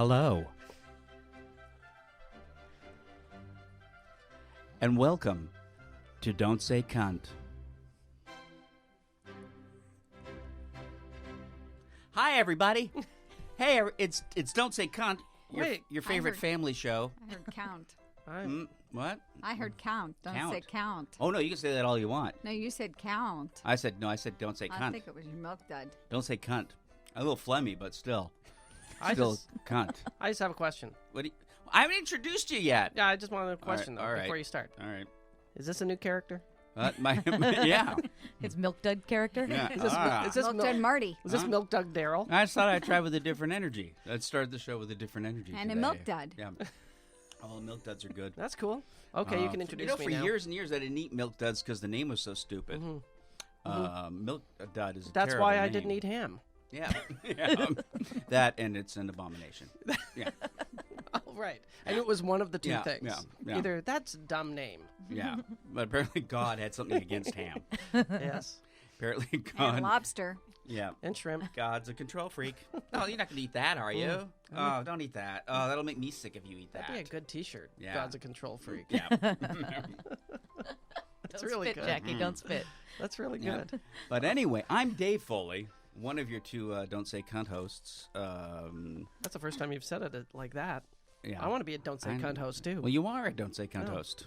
Hello. And welcome to Don't Say Cunt. Hi, everybody. Hey, it's Don't Say Cunt, your favorite family show. I heard count. What? I heard count. Don't say count. Oh, no, you can say that all you want. No, you said count. I said don't say cunt. I think it was your milk dud. Don't say cunt. A little phlegmy, but still. Cunt. I just have a question. What do you, I haven't introduced you yet. Yeah, I just wanted a question all right. before you start. All right. Is this a new character? Yeah. It's Milk Dud character? Yeah. Is this Milk dud Marty. Is this Milk Dud Daryl? I just thought I'd try with a different energy. I'd start the show with a different energy And today. a milk dud. Yeah. Oh, the milk duds are good. That's cool. Okay, you can introduce me for now. years and years, I didn't eat milk duds because the name was so stupid. Milk dud is a That's terrible why I name. didn't eat ham. Yeah. Yeah. That and it's an abomination. Yeah. Oh, right. I knew it was one of the two Yeah, things. yeah. Either that's a dumb name. Yeah. But apparently God had something against ham. Yes. Apparently And God. lobster. Yeah. And shrimp. God's a control freak. Oh, you're not going to eat that, are you? Oh, don't eat that. Oh, that'll make me sick if you eat that. That'd be a good T-shirt. Yeah. God's a control freak. Yeah. That's Don't really spit, good. Jackie, don't spit. That's really Yeah. good. But anyway, I'm Dave Foley, one of your two Don't Say Cunt hosts. That's the first time you've said it like that. Yeah. I want to be a Don't Say Cunt host, too. Well, you are a Don't Say Cunt Oh. host.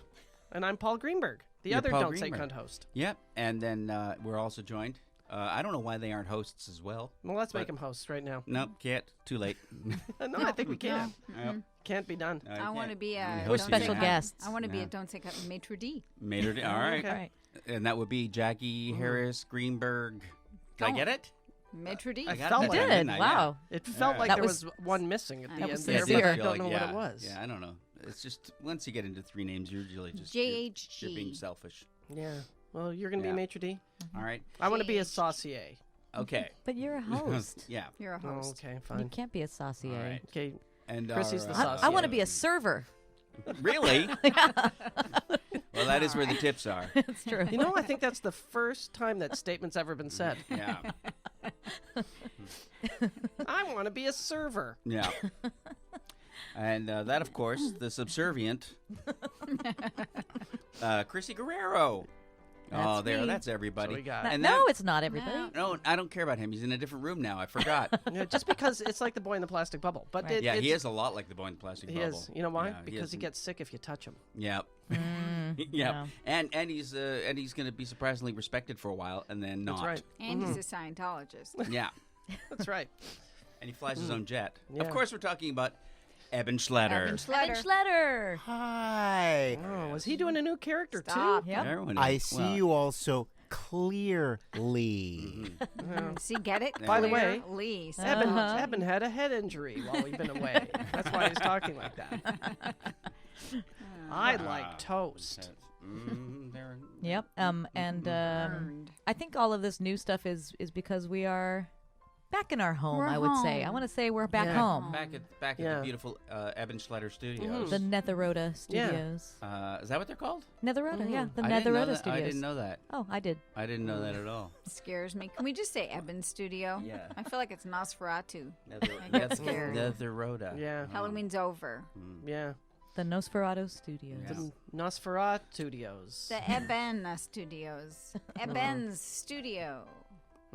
And I'm Paul Greenberg, the You're other Paul Don't Say Greenberg. Cunt host. Yep. And then we're also joined. I don't know why they aren't hosts as well. Well, let's make But- him hosts right now. No, can't. Too late. No, I think we can. Yep. Can't be done. I want to be a. We're don't special say cunt. guests. I want to be Yeah. a don't say cunt Maitre'D. Maitre'D. All right. Okay. Right. And that would be Jackie Harris Greenberg. Did I Don't. get it? Maitre'D. I got felt that like time, did. didn't I? Wow. It felt Yeah. like That there was was- one missing at the That end was there, sincere. but I feel don't like- know yeah. what it was. Yeah, I don't know. It's just once you get into three names, you're usually just JHG. You're being selfish. Yeah. Well, you're going to Yeah. be maitre d'. All right. I want to be a JHG. saucier. Okay. But you're a host. Yeah. You're a Oh, host. okay, You fine. can't be a saucier. All right. Okay. And Chrissy's the our, saucier. I want to be a server. Really? Well, that is where the tips are. It's true. You know, I think that's the first time that statement's ever been said. Yeah. I want to be a server. Yeah. And that, of course, the subservient, Crissy Guerrero. That's me. That's everybody. So we got- And no, that- it's not everybody. No. No, I don't care about him. He's in a different room now. I forgot. Yeah, just because it's like the boy in the plastic bubble. But Right. Yeah, it's, he is a lot like the boy in the plastic He bubble. is. You know why? Yeah, Because he is. gets sick if you touch him. Yep. Mm, Yep. And he's going to be surprisingly respected for a while, and then not. That's right. And he's a Scientologist. Yeah. That's right. And he flies his own jet. Yeah. Of course, we're talking about Eban Schletter. Evan Evan Schletter. Schletter. Hi. Oh, was he doing a new character Stop. too? Yep. Everyone I is. see Well, you all so clearly. See, get it? By the way, Lee. Eben had a head injury while he'd been away. That's why he's talking like that. I like toast. they're- Yep. And Burned. I think all of this new stuff is because we are back in our home. We're I would say. I home. want to say we're back Yeah. home. Back at Yeah. the beautiful Eban Schletter Studios. The Netherota Studios. Is that what they're called? Netherota, yeah, the I didn't know Netherota that. Studios. I didn't know that. Oh, I did. I didn't know that at all. Scares me. Can we just say Eban Studio? Yeah. I feel like it's Nosferatu. Nether- get scared. Netherota. Yeah. Halloween's over. Yeah. The Nosferatu Studios. Yeah. The Nosferatu Studios. The Eban Studios. Eban's Studio.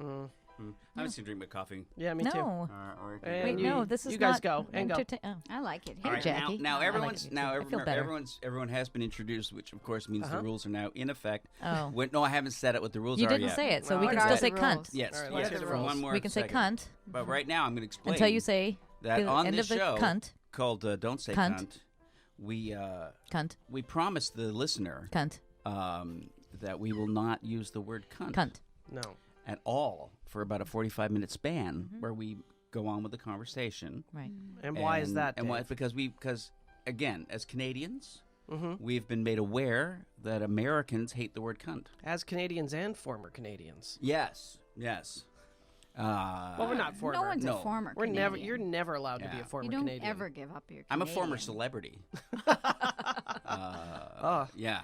Mm. I haven't seen drink my coffee. Yeah, me too. No. And Wait, you- no, this is you guys not go, and go. Oh. I like it. Hey, All right, Jackie. Now I like everyone's it, now too. I feel better. everyone has been introduced, which of course means the rules are now in effect. Oh. No, I haven't said it what the rules You are didn't yet. say it, so Well, we what can are still the say rules? cunt. Yes, All right, yes, let's hear the for rules. one more We can say second. cunt But right now I'm going to explain until you say that the on end this of the show cunt. called Don't Say Cunt. Cunt, we Cunt. we promised the listener Cunt. that we will not use the word cunt, Cunt. No. at all for about a 45-minute span where we go on with the conversation. Right. And why is that? And why? Dave? Because again, as Canadians, Mhm. we've been made aware that Americans hate the word cunt. As Canadians and former Canadians. Yes, yes. Well, we're not former. No one's No. a former We're Canadian. never. You're never allowed to be Yeah. a former You don't Canadian. ever give up your I'm a former Canadian. celebrity. Oh. Yeah,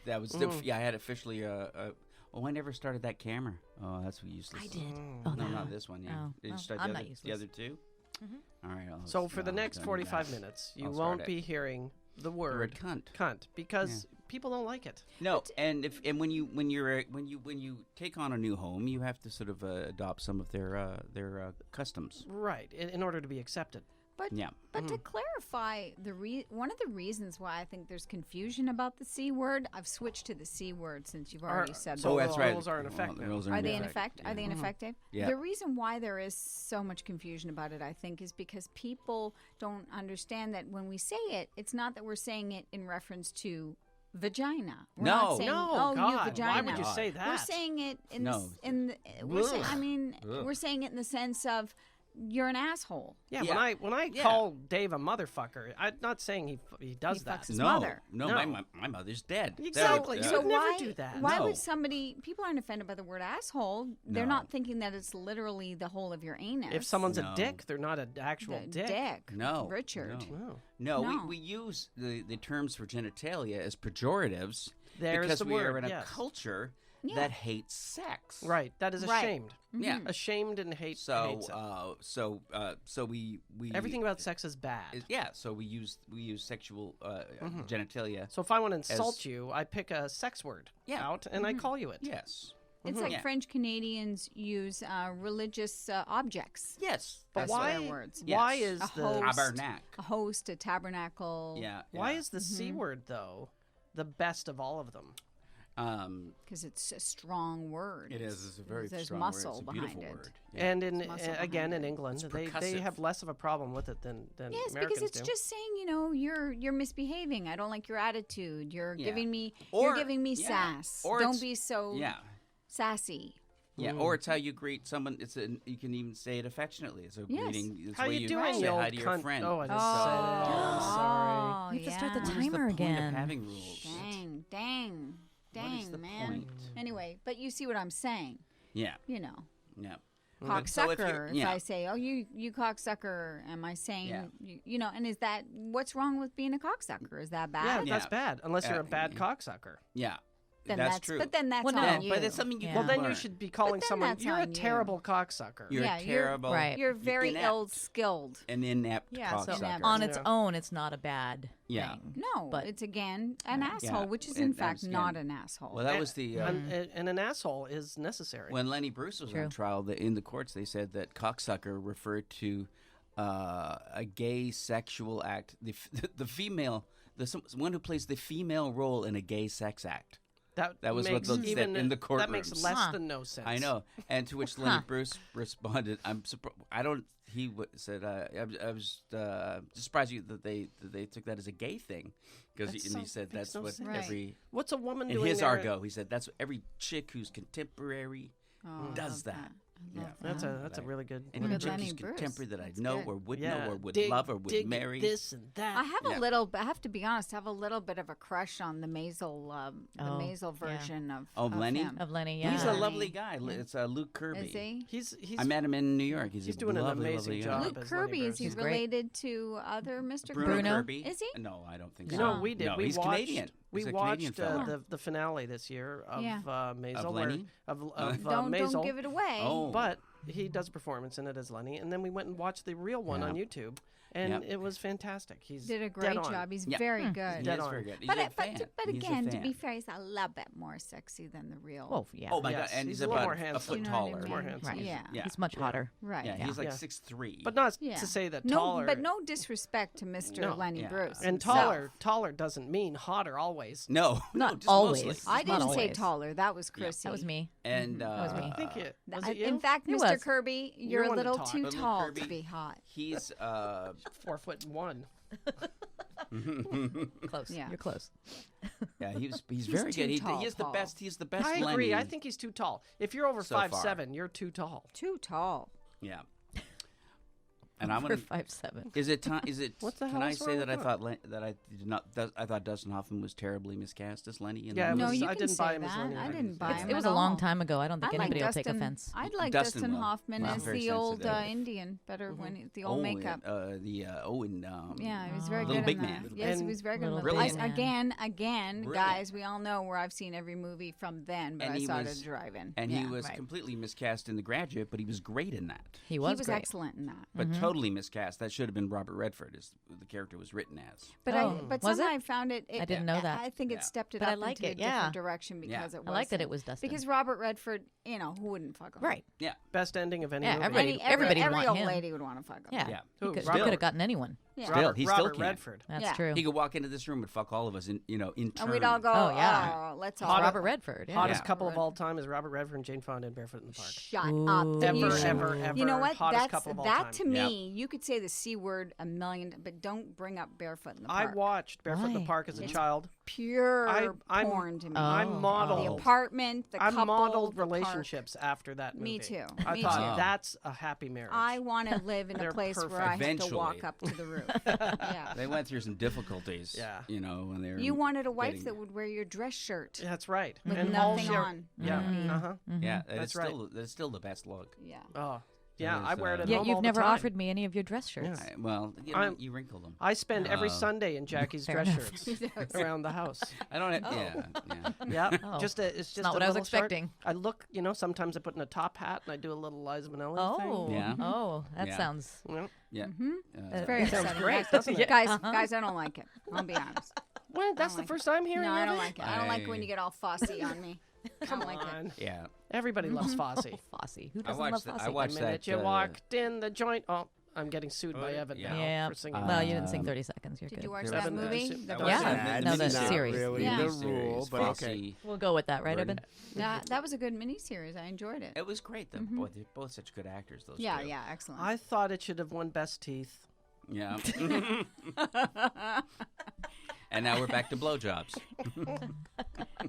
that was yeah. I had officially oh, I never started that camera. Oh, that's useless. I did. Mm. Oh, No, no. not this one. Yeah, Oh, did you well, start I'm the not other, useless. the other two? All right. So for the next 45 minutes, you I'll start won't it. be hearing the word cunt. because people don't like it. No, and when you take on a new home, you have to sort of adopt some of their customs. Right, in order to be accepted. But to clarify, one of the reasons why I think there's confusion about the C word, I've switched to the C word since you've already said that. So that's the right. rules are in effect now. Are they in effect? Are they in effect, Dave? Yeah. The reason why there is so much confusion about it, I think, is because people don't understand that when we say it, it's not that we're saying it in reference to vagina. We're No. not saying, No, oh, God, you why vagina. would you say that? We're saying it in No. we're saying it in the sense of you're an asshole. Yeah, Yeah. when I Yeah. call Dave a motherfucker, I'm not saying he does He that. fucks his No, mother. no, No. my mother's dead. Exactly. That- You So would never why do that. Why No. would somebody? People aren't offended by the word asshole. They're No. not thinking that it's literally the whole of your anus. If someone's No. a dick, they're not an actual the dick. No, Richard. no. No. No, No. we use the terms for genitalia as pejoratives There's because the we word, are in a yes. culture Yeah. that hates sex. Right, that is Right. ashamed. Yeah. Ashamed and hate So, hates it. so we Everything about sex is bad. So we use sexual genitalia. So if I want to insult you, I pick a sex word Yeah. out and I call you it. Yes. It's like Yeah. French Canadians use religious objects. Yes. But That's why? their words. Why Yes. is A the host. Tabernacle. A host, a tabernacle. Yeah. why yeah. is the C word though the best of all of them? Because it's a strong word. It is. It's a very There's strong muscle word. It's a behind beautiful it. word. Yeah. And in muscle again behind in it. England, It's they percussive. have less of a problem with it than Yes, Americans because it's do. just saying, you're misbehaving. I don't like your attitude. You're Yeah. giving me Or- you're giving me yeah. sass. Or Don't it's- be so Yeah. sassy. Yeah, or it's how you greet someone. You can even say it affectionately. It's a Yes. greeting. It's How the way you doing, say you hi old to your cunt? friend. Oh, I just Oh. said it. Sorry. You have to start the What is timer the point again. of having rules? Dang, What is the man. point? Anyway, but you see what I'm saying. Yeah, You know, yeah. cocksucker. If, yeah. I say, "Oh, you cocksucker," am I saying, Yeah. you know? And is that what's wrong with being a cocksucker? Is that Yeah, bad? that's bad. Unless you're a bad yeah. cocksucker. Yeah, Then that's true. But then that's Well, on no. Yeah, you. but it's something you Yeah. can Well, then you learn. should be calling then someone, that's you're a on you. terrible cocksucker. You're Yeah, a you're- terrible. Right. You're very inept, ill-skilled. an inept Yeah, so cocksucker. On its Yeah. own, it's not a bad Yeah. thing. No, But- it's again an asshole, which is in and fact again- not an asshole. Well, that was the And an asshole is necessary. when Lenny Bruce was True. on trial. In the courts, they said that cocksucker referred to a gay sexual act. The female, one who plays the female role in a gay sex act. That was what makes they said in the That makes courtrooms. less Huh. than no sense. I know. And to which Lenny Bruce responded, "I'm surprised. I don't." He said, "I was just surprised that they took that as a gay thing, because That's he so- said makes that's no what sense. Right. every What's a woman in doing his there? argot. He said that's what every chick who's contemporary Oh, I does love that. I love Yeah. that. That's a really good. Any Good chick Lenny who's Bruce. contemporary that I That's know good. or would Yeah. know or would dig- love or would dig marry. this and that. I have Yeah. a little. I have to be honest. I have a little bit of a crush on the Maisel, Oh, Maisel yeah. version of Lenny? him. Of Lenny, yeah. He's a Lenny. lovely guy. It's Luke Kirby. Is he? He's I met him in New York. He's a doing an lovely, amazing lovely job. guy. Luke as Lenny Kirby. Is he Bruce. He's great. related to other Mr. Bruno Kirby? Kirby. Is he? No, I don't think You so. know, we did. No, we he's watched, Canadian. We He's a Canadian watched fella. the finale this year of Yeah. Maisel. Of where- Lenny? Of Don't Maisel. give it away. Oh. But he does a performance in it as Lenny, and then we went and watched the real one Yeah. on YouTube, and Yep. it was fantastic. He's Did a dead great on. job. He's Yeah. very He good. Dead is on. very good. He's But a fan. but He's a again, to be fan. fair, he's a little bit more sexy than the real. Oh, yeah. Oh my Yes, god! And he's he's a little about more a handsome. foot You know what I taller. mean? More handsome. Right. Yeah. Yeah. He's much hotter. Right. Yeah, he's like Yeah. 6'3". But not Yeah. to say that no, taller. but no disrespect to Mr. No. Lenny Yeah. Bruce. and himself. taller doesn't mean hotter always. No, Not no, just always. mostly. I Not didn't say always. taller. That was Crissy. That was me. And was me. I think it was I- it you? In fact, It Mr. was. Kirby, You're you're a one to little talk. too Little tall Kirby. to be hot. he's 4'1". Close. Yeah. You're close. yeah, he's very too good. He tall, is the Paul. best. He's the best. I Lenny. agree. I think he's too tall. If you're over So 5'7", you're too tall. Too tall. Yeah. And I'm For gonna. 5'7". Is it time? Is it? What the Can hell I is say wrong that with I thought that I did not? I thought Dustin Hoffman was terribly miscast as Lenny. In Yeah, the it No, was- you I can didn't buy say him as that. Lenny. I I didn't buy It's- him. It was at a long all. time ago. I don't think I like anybody will Dustin. take offense. I'd like Dustin Dustin will. Hoffman He's as very the old sensitive. Indian, better when the Oh, old makeup. Yeah, he was very Little good Big in Man. that. Yes, he And was very good. in Little that. Big Man. Again, Brilliant. guys, we all know where I've seen every movie from then, but And I he started was- driving. And yeah. he was right. completely miscast in The Graduate, but he was great in that. He He was was great. excellent in that. But Mm-hmm. totally miscast. That should have been Robert Redford, as the character was written as. But Was somehow it? I found it. I didn't know that. I think Yeah. it stepped it But I up like into it, a different yeah. direction because it was. I like that it was Dustin. Because Robert Redford, who wouldn't fuck him? Right. Yeah. Best ending of any Yeah, movie. everybody every want old him. lady would want to fuck him. Yeah. Yeah. Who, He could Robert? have gotten anyone. Yeah. Still, he still Robert can. Redford. That's Yeah. true. He could walk into this room and fuck all of us in turn. And we'd all go, Oh, yeah. let's It's all. Robert Redford. Yeah. Hottest Yeah. couple of all time is Robert Redford and Jane Fonda in Barefoot in the Park. Shut Ooh. up. Ever, You should- ever. You know what? Hottest couple of all time. That to me, you could say the C word a million, but don't bring up Barefoot in the I Park. watched Barefoot in the Why? Park as a It's child. Pure I'm- porn to me. I Oh. modeled. The apartment, the I couple, modeled the park. relationships after that movie. Me too. I Me thought too. that's a happy marriage. I want to live in a They're place where perfect. I have to walk Eventually. up to the roof. Yeah. They went through some difficulties. Yeah. When they were. You wanted a wife getting- that would wear your dress shirt That's right. with And all nothing share- on. Yeah. Uh-huh. Yeah, That's that's still the best look. Yeah. Oh, yeah. is, I wear it at Yeah, Yet home you've all the never time. offered me any of your dress shirts. Well, I'm- you wrinkle them. I spend every Uh, Sunday in Jackie's Fair dress enough. shirts around the house. I don't have. Yeah. Yeah, Oh. it's just not a what I was little short. expecting. I look, sometimes I put in a top hat and I do a little Liza Minnelli Oh. thing. Yeah. Oh, that Yeah. sounds. You know? Yeah. It's very Sounds upsetting. great, guys, doesn't it? guys, I don't like it. I'll be honest. What? That's the like first time hearing No, of I don't it? like it. I don't like when you get all fussy on me. I Come don't like it. on. Yeah. Everybody loves Fosse. Fosse. Who I doesn't watched. love The, Fosse? I The watched minute that. you walked in the joint. Oh, I'm getting sued by Evan yeah. now Yeah. for singing. Well, you didn't sing Um, 30 seconds. You're Did good. you watch There that was- movie? That The was- Yeah. Fosse? No, the That's not series. really Yeah. the rule, but okay. We'll go with that, right, Burden. Evan? That was a good miniseries. I enjoyed it. It was great. They're both such good actors. Those Yeah, two. yeah, excellent. I thought it should have won Best Teeth. Yeah. And now we're back to blowjobs.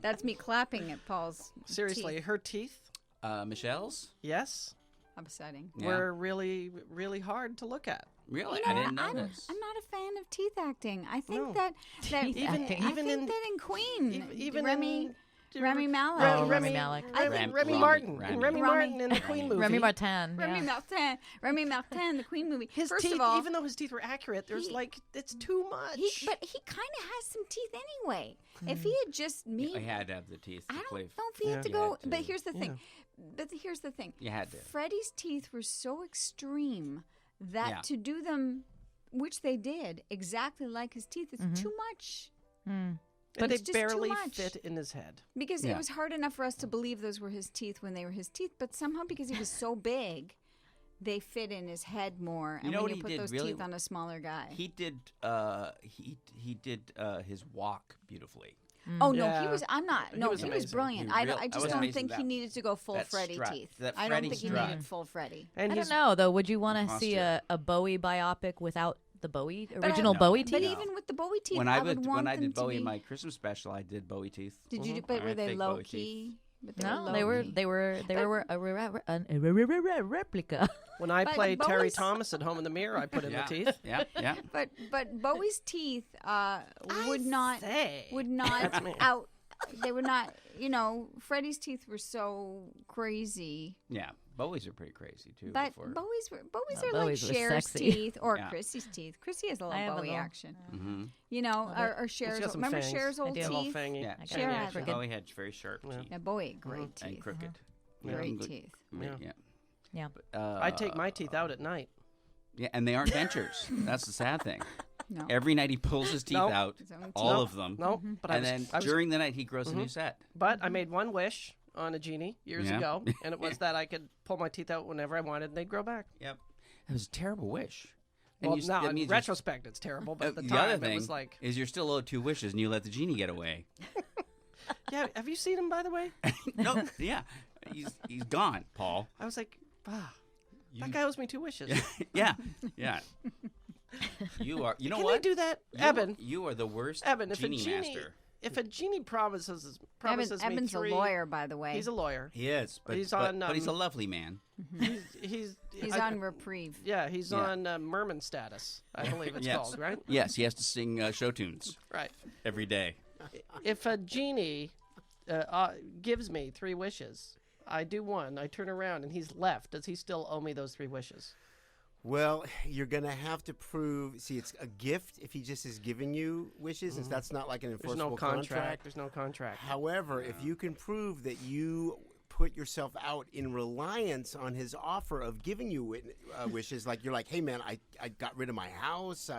That's me clapping at Paul's. Seriously, teeth. her teeth, Michelle's? yes, Upsetting. Yeah. were really, really hard to look at. Really? You I know, didn't know I'm this. not a fan of teeth acting. I think No. that Teeth acting. I Even think in- that in Queen, Even Remy in, Remy Malek. Oh, Remy Malek. Remy Rami- Martin. Rami. And Remy Rami. Martin in the Queen movie. Remy Martin. Remy Yeah. Martin, the Queen movie. His First teeth, of all, even though his teeth were accurate, there's he- it's too much. but he kind of has some teeth anyway. If he had just made, I had to have the teeth to I play. don't know if he had to You go. had to. But here's the thing. But here's the thing. You had to. Freddie's teeth were so extreme that Yeah. to do them, which they did, exactly like his teeth, is too much. and But they it's just too barely much. fit in his head. Because Yeah. it was hard enough for us to believe those were his teeth when they were his teeth, but somehow because he was so big, they fit in his head more. And You know when what you he put did those really- teeth on a smaller guy. He did. He did his walk beautifully. Oh no, Yeah. he was. I'm not. He No, was he was amazing. brilliant. He I real- I just was don't amazing think he that- needed to go full that Freddie strut, teeth. that I don't Freddie think he strut. needed full Freddie. And I he's don't know, though. Would you want to see Posture. a Bowie biopic without the Bowie, I- original No. Bowie But teeth? even with the Bowie teeth, When I I would would want when I them did to Bowie be. in my Christmas special, I did Bowie teeth. Did you? But I were had they fake low Bowie key? teeth. But they No, were they low were key. they were they were a replica. when I But played Terry Bowie's- Thomas at Home in the Mirror, I put in Yeah. the teeth. Yeah, yeah. But Bowie's teeth would not say. would not That's me. out. They would not. You know, Freddie's teeth were so crazy. Yeah, Bowie's are pretty crazy too. But before. Bowie's No, are Bowie's like were Cher's sexy. teeth or Yeah. Chrissy's teeth. Chrissy has a I little have a Bowie little- action. Mhm. You know, Love it. or Cher's. got some Remember fangs. Cher's I old do. A little teeth? fangy. Yeah, Cher fangy had action. them. Bowie had very sharp teeth Yeah, Bowie, great teeth. and crooked. Great Good- teeth. Yeah. Yeah. Yeah. I take my teeth out at night. Yeah, and they aren't dentures. That's the sad thing. No. Every night he pulls his teeth Nope. out, His own all Nope. of them. No, but and I was, then I was- during the night he grows a new set. but I made one wish on a genie years Yeah. ago, and it was that I could pull my teeth out whenever I wanted, and they'd grow back. Yep. It was a terrible wish. And Well, you s- now that in means you're s- retrospect, it's terrible, but at the the time other it thing was like, is you're still owed 2 wishes, and you let the genie get away. yeah. Have you seen him, by the way? No, yeah, he's gone, Paul. I was like, You- that guy owes me 2 wishes. yeah, yeah. You are. You know Can what? they do that, You- Evan? You are the worst Evan, if genie a genie, master. if a genie promises me Evan's 3, a lawyer, by the way. He's a lawyer. He is, but He's but, on, but he's a um, lovely man. He's He's I- on reprieve. Yeah, he's Yeah. on merman status, I believe it's Yes. called, right? Yes, he has to sing show tunes Right. every day. If a genie gives me 3 wishes, I do one, I turn around, and he's left. Does he still owe me those 3 wishes? Well, you're going to have to prove. See, it's a gift if he just is giving you wishes, since that's not like an There's enforceable no contract. There's no contract. However, if you can prove that you put yourself out in reliance on his offer of giving you wishes. Like you're like, hey man, I got rid of my house.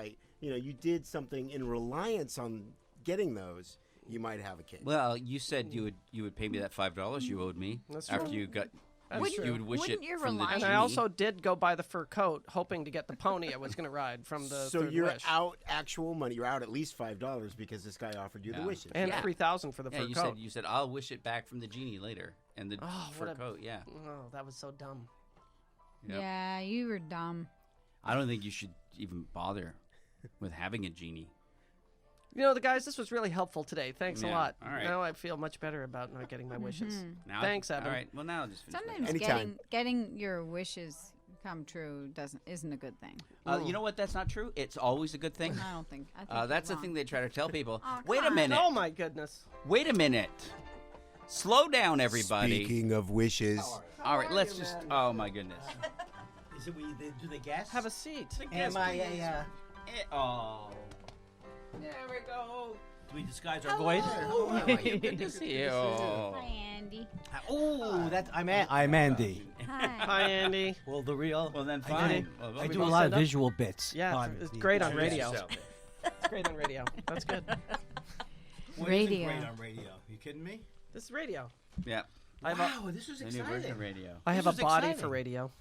You did something in reliance on getting those. You might have a case. Well, you said you would pay me that $5 you owed me after you got. You would wish it from the reliance- And genie. I also did go buy the fur coat, hoping to get the pony I was going to ride from the So third you're wish. out actual money. You're out at least $5 because this guy offered you the Yeah. wishes. And Yeah. $3,000 for the Yeah, fur you coat. said I'll wish it back from the genie later, and the fur what a- coat. Yeah. Oh, that was so dumb. Yep. Yeah, you were dumb. I don't think you should even bother with having a genie. The guys, this was really helpful today. Thanks a Yeah, lot. all right. Now I feel much better about not getting my wishes. Now, Thanks, All Evan. right. Well, now I'll just finish. Sometimes Anytime. getting your wishes come true isn't a good thing. You know what? That's not true. It's always a good thing. I don't think. I think That's the you're thing wrong. they try to tell people. Oh, Wait come a on. minute. Oh, my goodness. Wait a minute. Slow down, everybody. Speaking of wishes, All right. Let's just. Oh my goodness. Is it do they guess? Have a seat. Am I a? Oh. There we go. Do we disguise our voice? Oh, how are you? Good to see you. Hi, Andy. Oh, I'm Andy. Hi. Hi, Andy. Well, the real. Well, then I fine. do- Well, I we do both a lot set of up. visual bits. Yeah, on it's the- great on Introduce radio. yourself. It's great on radio. That's good. What Radio. isn't great on radio? You kidding me? This is radio. Yeah. I have Wow, this is The new version exciting. of radio. I have a This is body exciting. for radio.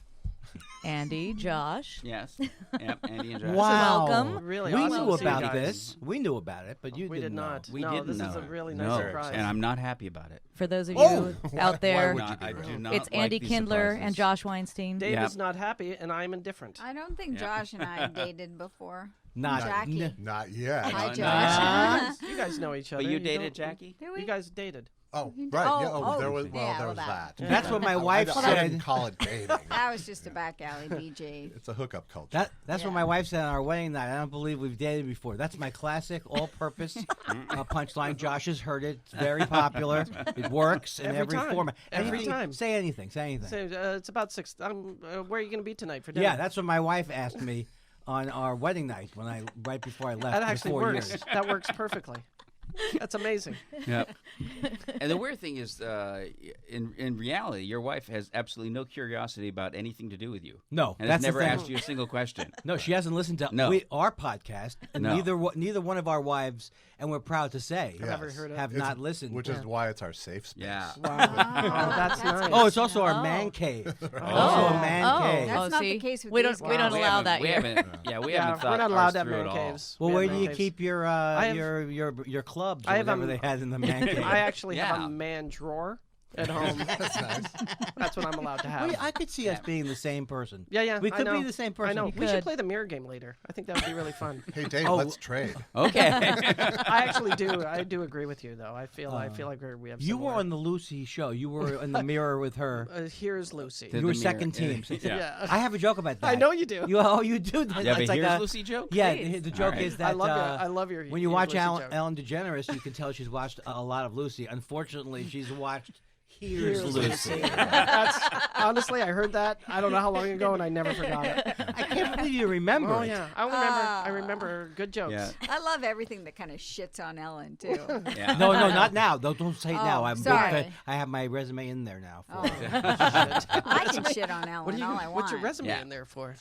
Andy, Josh. Yes. Yep. Andy and Josh. Wow. welcome. Really we awesome knew to see you about guys. this. We knew about it, but you We didn't did know. not. We no, didn't this know is a it. really nice No, surprise. and I'm not happy about it. For those of Oh! you out there, No, I do not. it's like Andy these Kindler surprises. and Josh Weinstein. Dave Yeah. is not happy, and I'm indifferent. I don't think Josh and I dated before. Not Jackie. Not yet. Hi, no, Josh. You guys know each other. But you don't- dated Jackie? Did we? You guys dated. Oh, You- right. oh, yeah. oh, there was. yeah, Well, there well, was that- that. That's what my wife I didn't said. call it dating. That was just a back alley BJ. It's a hookup culture. That's what Yeah. my wife said on our wedding night. I don't believe we've dated before. That's my classic all-purpose punchline. Josh has heard it. It's very popular. It works in Every every time. format. Every Anything- time. Say anything. Say anything. So, it's about 6. Where are you going to be tonight for dinner? Yeah, that's what my wife asked me on our wedding night right before I left. that for actually 4 works. years. That works perfectly. That's amazing. Yep. And the weird thing is, in reality, your wife has absolutely no curiosity about anything to do with you. No, And that's has never the thing. asked you a single question. No, she hasn't listened to No. our podcast, and No. neither one of our wives, and we're proud to say, Yes. Never heard of have It's- not listened. Which is why it's our safe space. Yeah. Wow. Oh, that's nice. Oh, it's also our Oh. man cave. Also Oh. a man Oh. cave. That's not see? the case with we these don't we guys. don't allow that we here. haven't, yeah, we Yeah, haven't thought we're not ours allowed to have through man at all. caves. Well, We where have do man you caves. keep your I have- your clubs or I have whatever a- they had in the man cave? I actually have Yeah. a man drawer at home. That's nice. That's what I'm allowed to have. Well, I could see us being the same person. Yeah, We I could know. be the same person. I know. You We should could. play the mirror game later. I think that would be really fun. Hey, Dave, Oh, let's trade. Okay. I actually do. I do agree with you, though. I feel like we have. You were similar- on the Lucy show. You were in the mirror with her. Here's Lucy. The You were mirror. second team. Yeah. I have a joke about that. I know you do. You do. Yeah, It's but like here's a- Lucy joke. Yeah, Please. the joke All right. is that I love your. when you your watch Lucy joke. Ellen DeGeneres, you can tell she's watched a lot of Lucy. Unfortunately, she's watched Here's Here's Lucy. That's honestly, I heard that. I don't know how long ago, and I never forgot it. I can't believe you remember Oh it. yeah, I remember good jokes. Yeah. I love everything that kind of shits on Ellen too. Yeah. No, not now. Don't say it now. Oh, I'm sorry. I have my resume in there now. For Oh. I can shit on Ellen What do you? all I want. What's your resume Yeah. in there for?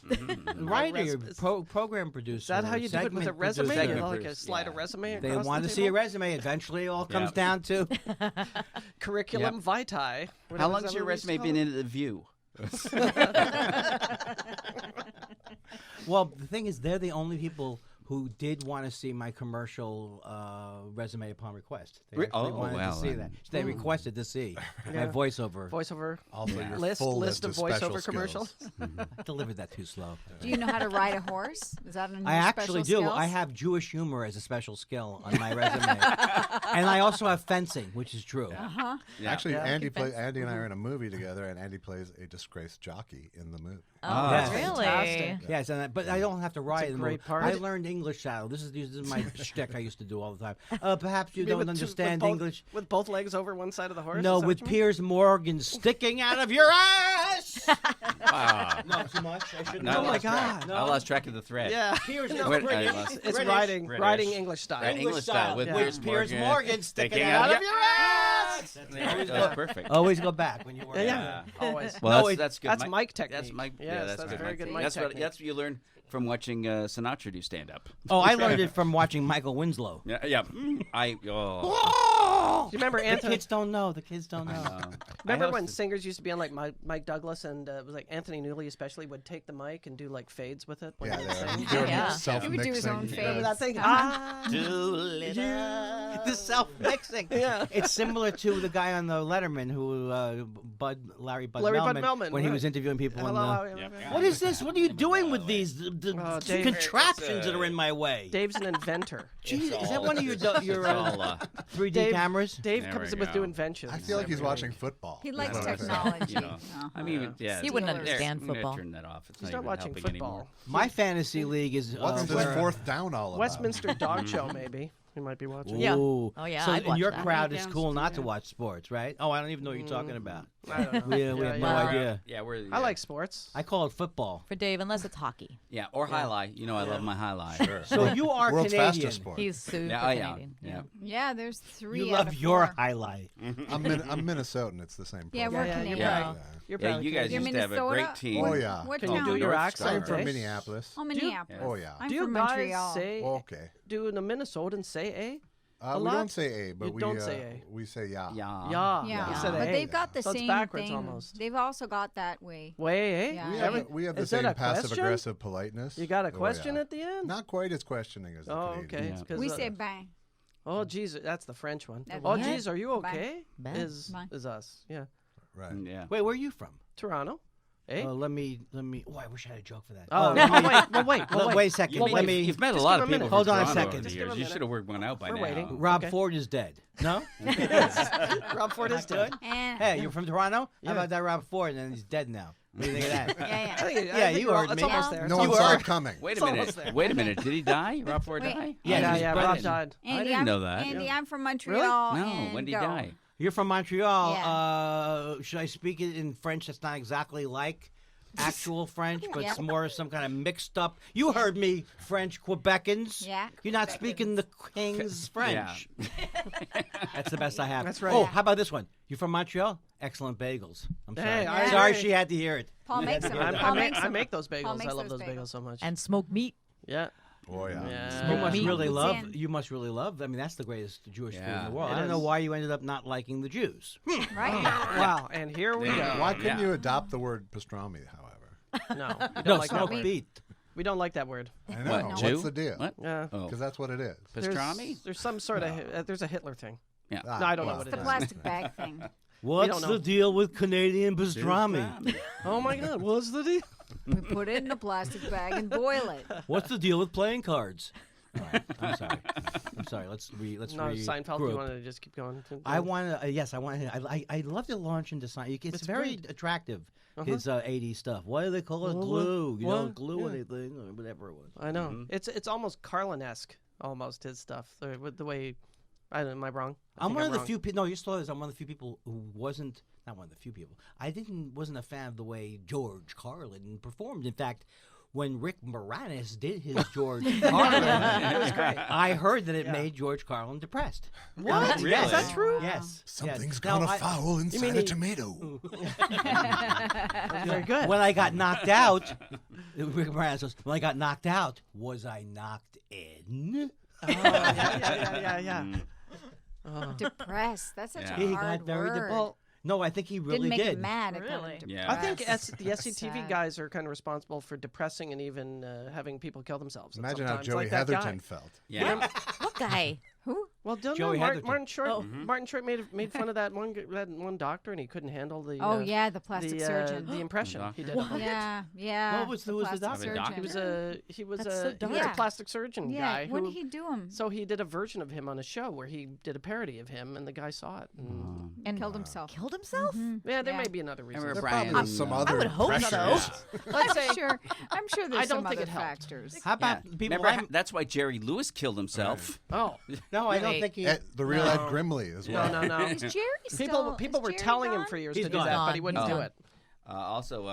writer, Res- program producer. Is that how you do it with a segment resume? producer. Segment You like a producer, slide a yeah. resume. They across want the to see a table? resume. Eventually, it all comes Yeah. down to Curriculum Yep. vitae. How long's your resume been in The View? Well, the thing is, they're the only people who did want to see my commercial resume upon request. They actually wanted to see that. They requested to see my voiceover. Voiceover. Also, your List full list of special voiceover skills. commercials. I delivered that too slow. Do you know how to ride a horse? Is that a new I actually special do. skills? I have Jewish humor as a special skill on my resume, and I also have fencing, which is true. Uh-huh. Yeah. Actually, Yeah. Andy and I are in a movie together, and Andy plays a disgraced jockey in the movie. Oh, Yes. really? Fantastic. Yes, but I don't have to ride. a in the great movie. part. I learned English saddle. This is my shtick I used to do all the time. Perhaps you mean don't with two- understand with both- English. With both legs over one side of the horse? No, Is that with what you mean? Piers Morgan sticking out of your ass. Ah. No, too much. I shouldn't. No, I Oh my lost track. God! I lost track of the thread. Yeah. Piers, No, Wait, British, I lost- It's British. riding British. riding English style. Right, English style with Yeah. Piers Piers Morgan Morgan sticking out of your ass. Yes. That's perfect. Always go back when you work. Yeah, always. Well, No, that's good. That's mic technique. That's Mike. Yes, that's good. very good mic That's technique. that's what you learn from watching Sinatra do stand up. Oh, I learned it from watching Michael Winslow. Yeah. I. Do you remember The Anthony? kids don't know. The kids don't know. Remember when singers used to be on like Mike Douglas and it was like Anthony Newley especially would take the mic and do like fades with it when Yeah, he would they're sing? doing Yeah. self He would do his own mixing. fades. Remember that thing? The self-mixing. Yeah. It's similar to the guy on the Letterman who, Larry Bud Melman, when he right. was interviewing people. Hello, What is this? What are you doing with these Dave- contraptions that are in my way? Dave's an inventor. Jeez, is that one of your 3D Dave- cameras? Dave There comes we in with go. new inventions. I feel like he's watching football. He is likes what I think. technology. You know. I mean, yeah. He wouldn't there. understand I'm gonna football. Turn that off. It's He's not not even watching helping football. anymore. My fantasy league is What's this where- fourth down all about? Westminster Dog Show, maybe. You might be watching. Yeah. Ooh. Oh, yeah, So I'd in watch your that. crowd, Right it's down cool not to street. watch sports, right? Oh, I don't even know what you're talking about. I don't know. We have no yeah. idea. Yeah, we're. I like sports. I call it football. For Dave, unless it's hockey. Yeah, or highlight. You know, I love my highlight. Sure. So you are World's Canadian. fastest sport. He's super Yeah, oh, yeah. Canadian. Yeah. Yeah, there's 3 You out love of your 4. highlight. I'm Minnesotan. It's the same. Yeah, program. we're Canadian. Yeah. You're Yeah, probably you guys Canadian. used to have a great Minnesota? team. Oh, yeah. What Can town? you do your North accent? I'm from Dave? Minneapolis. Oh, Minneapolis. Oh, yeah. I'm Do you from guys Montreal. say? Okay. Do the Minnesotans say a? We lot? don't say A, but You we don't say A. We say yeah. Yeah. Yeah. Yeah, You said but a. they've got the So it's same backwards thing. almost. They've also got that way. Way, eh? Yeah. We have the Is that same a question? passive aggressive politeness. You got a Oh, question yeah. at the end? Not quite as questioning as the Oh, Canadian. okay. Yeah. It's 'cause, We say bang. Oh, geez, that's the French one. That's Oh, right. geez, are you Bye. okay? Bye. Is Bye. is us? Yeah. Right. Yeah. Wait, where are you from? Toronto. Eh? Let me. Oh, I wish I had a joke for that. Oh, let me- wait. a second. You've let met, me. you've met a just lot give of him a people. minute. from Hold on a Toronto second. over the Just years. give him a You minute. should have worked one out by We're now. waiting. Rob Okay. Ford is dead. No. Rob Ford is dead. And Hey, you're from Toronto? Yeah. How about that Rob Ford? And he's dead now. What do you think of that? yeah. I think, Yeah, you heard It's me. almost there. No It's one almost saw there. it coming. Wait It's a almost minute. there. Wait a minute. Did he die? Rob Ford Wait. die? Yeah, Yeah, he's Rob dead. died. Andy, didn't I'm, know that. Andy, Yeah. I'm from Montreal. No. and When did he go. die? You're from Montreal. Should I speak it in French that's not exactly like actual French, but it's Yeah. more some kind of mixed up? You heard me, French Quebecans. Yeah, You're not speaking the King's French. That's the best I have. That's right. Oh, how about this one? You from Montreal? Excellent bagels. I'm sorry. Hey, I Sorry agree. she had to hear it. Paul makes them. I Paul make, makes I them. make those Paul bagels. makes I love those those bagels so much. And smoked meat. Yeah. Oh yeah. Yeah. You must meat. really It's love. in. You must really love. I mean, that's the greatest Jewish food in Yeah. the world. It I don't know is. why you ended up not liking the Jews. Right? Wow. And here we go. Why couldn't Yeah. you adopt the word pastrami, however? No. We don't No, like that smoked word. beet. We don't like that word. I know. What, What's Jew? the deal? What? Yeah. Oh, Because that's what it is. pastrami? There's some sort of there's a Hitler thing. Yeah. Ah, No, I don't know well, what it The is. plastic bag thing. What's know. the deal with Canadian pastrami? Oh my God. What's the deal? We put it in a plastic bag and boil it. What's the deal with playing cards? All right, I'm sorry. I'm sorry. Let's No, Seinfeld. regroup. You wanted to just keep going. I want to. Yes, I want to. I love to launch into Seinfeld. It's very great. attractive. His 80s stuff. Why do they call it Well, glue? You well, don't glue yeah. anything or whatever it was. I know. It's almost Carlin-esque, almost his stuff. With the way, am I wrong? I I'm think one of the wrong. few people. No, you still is. I'm one of the few people who wasn't. Not one of the few people. Wasn't a fan of the way George Carlin performed. In fact, when Rick Moranis did his George Carlin, I heard that it made George Carlin depressed. What? Really? Yes. Is that true? Yes. Something's yes. Now, gone I- afoul inside mean a he- tomato. That's very good. When I got knocked out, Rick Moranis goes, when I got knocked out, was I knocked in? Oh, yeah. Depressed. That's such Yeah. a He hard got very word. depressed. Well, No, I think he really Didn't make did. him mad. It got him Really? Yeah. I think depressed. the SCTV Sad. guys are kind of responsible for depressing and even having people kill themselves. Imagine how sometimes, Joey like that guy. Heatherton felt. Yeah. What guy? Who? Well, don't Joey know, Heatherton. Martin Short. Oh. Martin Short made fun of that one doctor, and he couldn't handle the. Oh yeah, the plastic the surgeon. the impression he did. of him. Yeah, yeah. What was the- who was the plastic doctor? He was surgeon. he was That's so a dark. plastic surgeon Yeah. guy. What who, did he do him? So he did a version of him on a show where he did a parody of him, and the guy saw it. And, And Killed himself. Killed himself? yeah, there Yeah. may be another reason. Remember There Brian? probably is some other would hope pressures. so. Let's say I'm sure there's I don't some think other it helped. factors. How about Yeah. people? Remember, that's why Jerry Lewis killed himself. Oh No, I don't Wait. think he. The real Ed Grimley as well. no. Is Jerry still? People is were Jerry telling him gone? for years He's to do gone. that, but he Gone. wouldn't He's do gone. it. Also,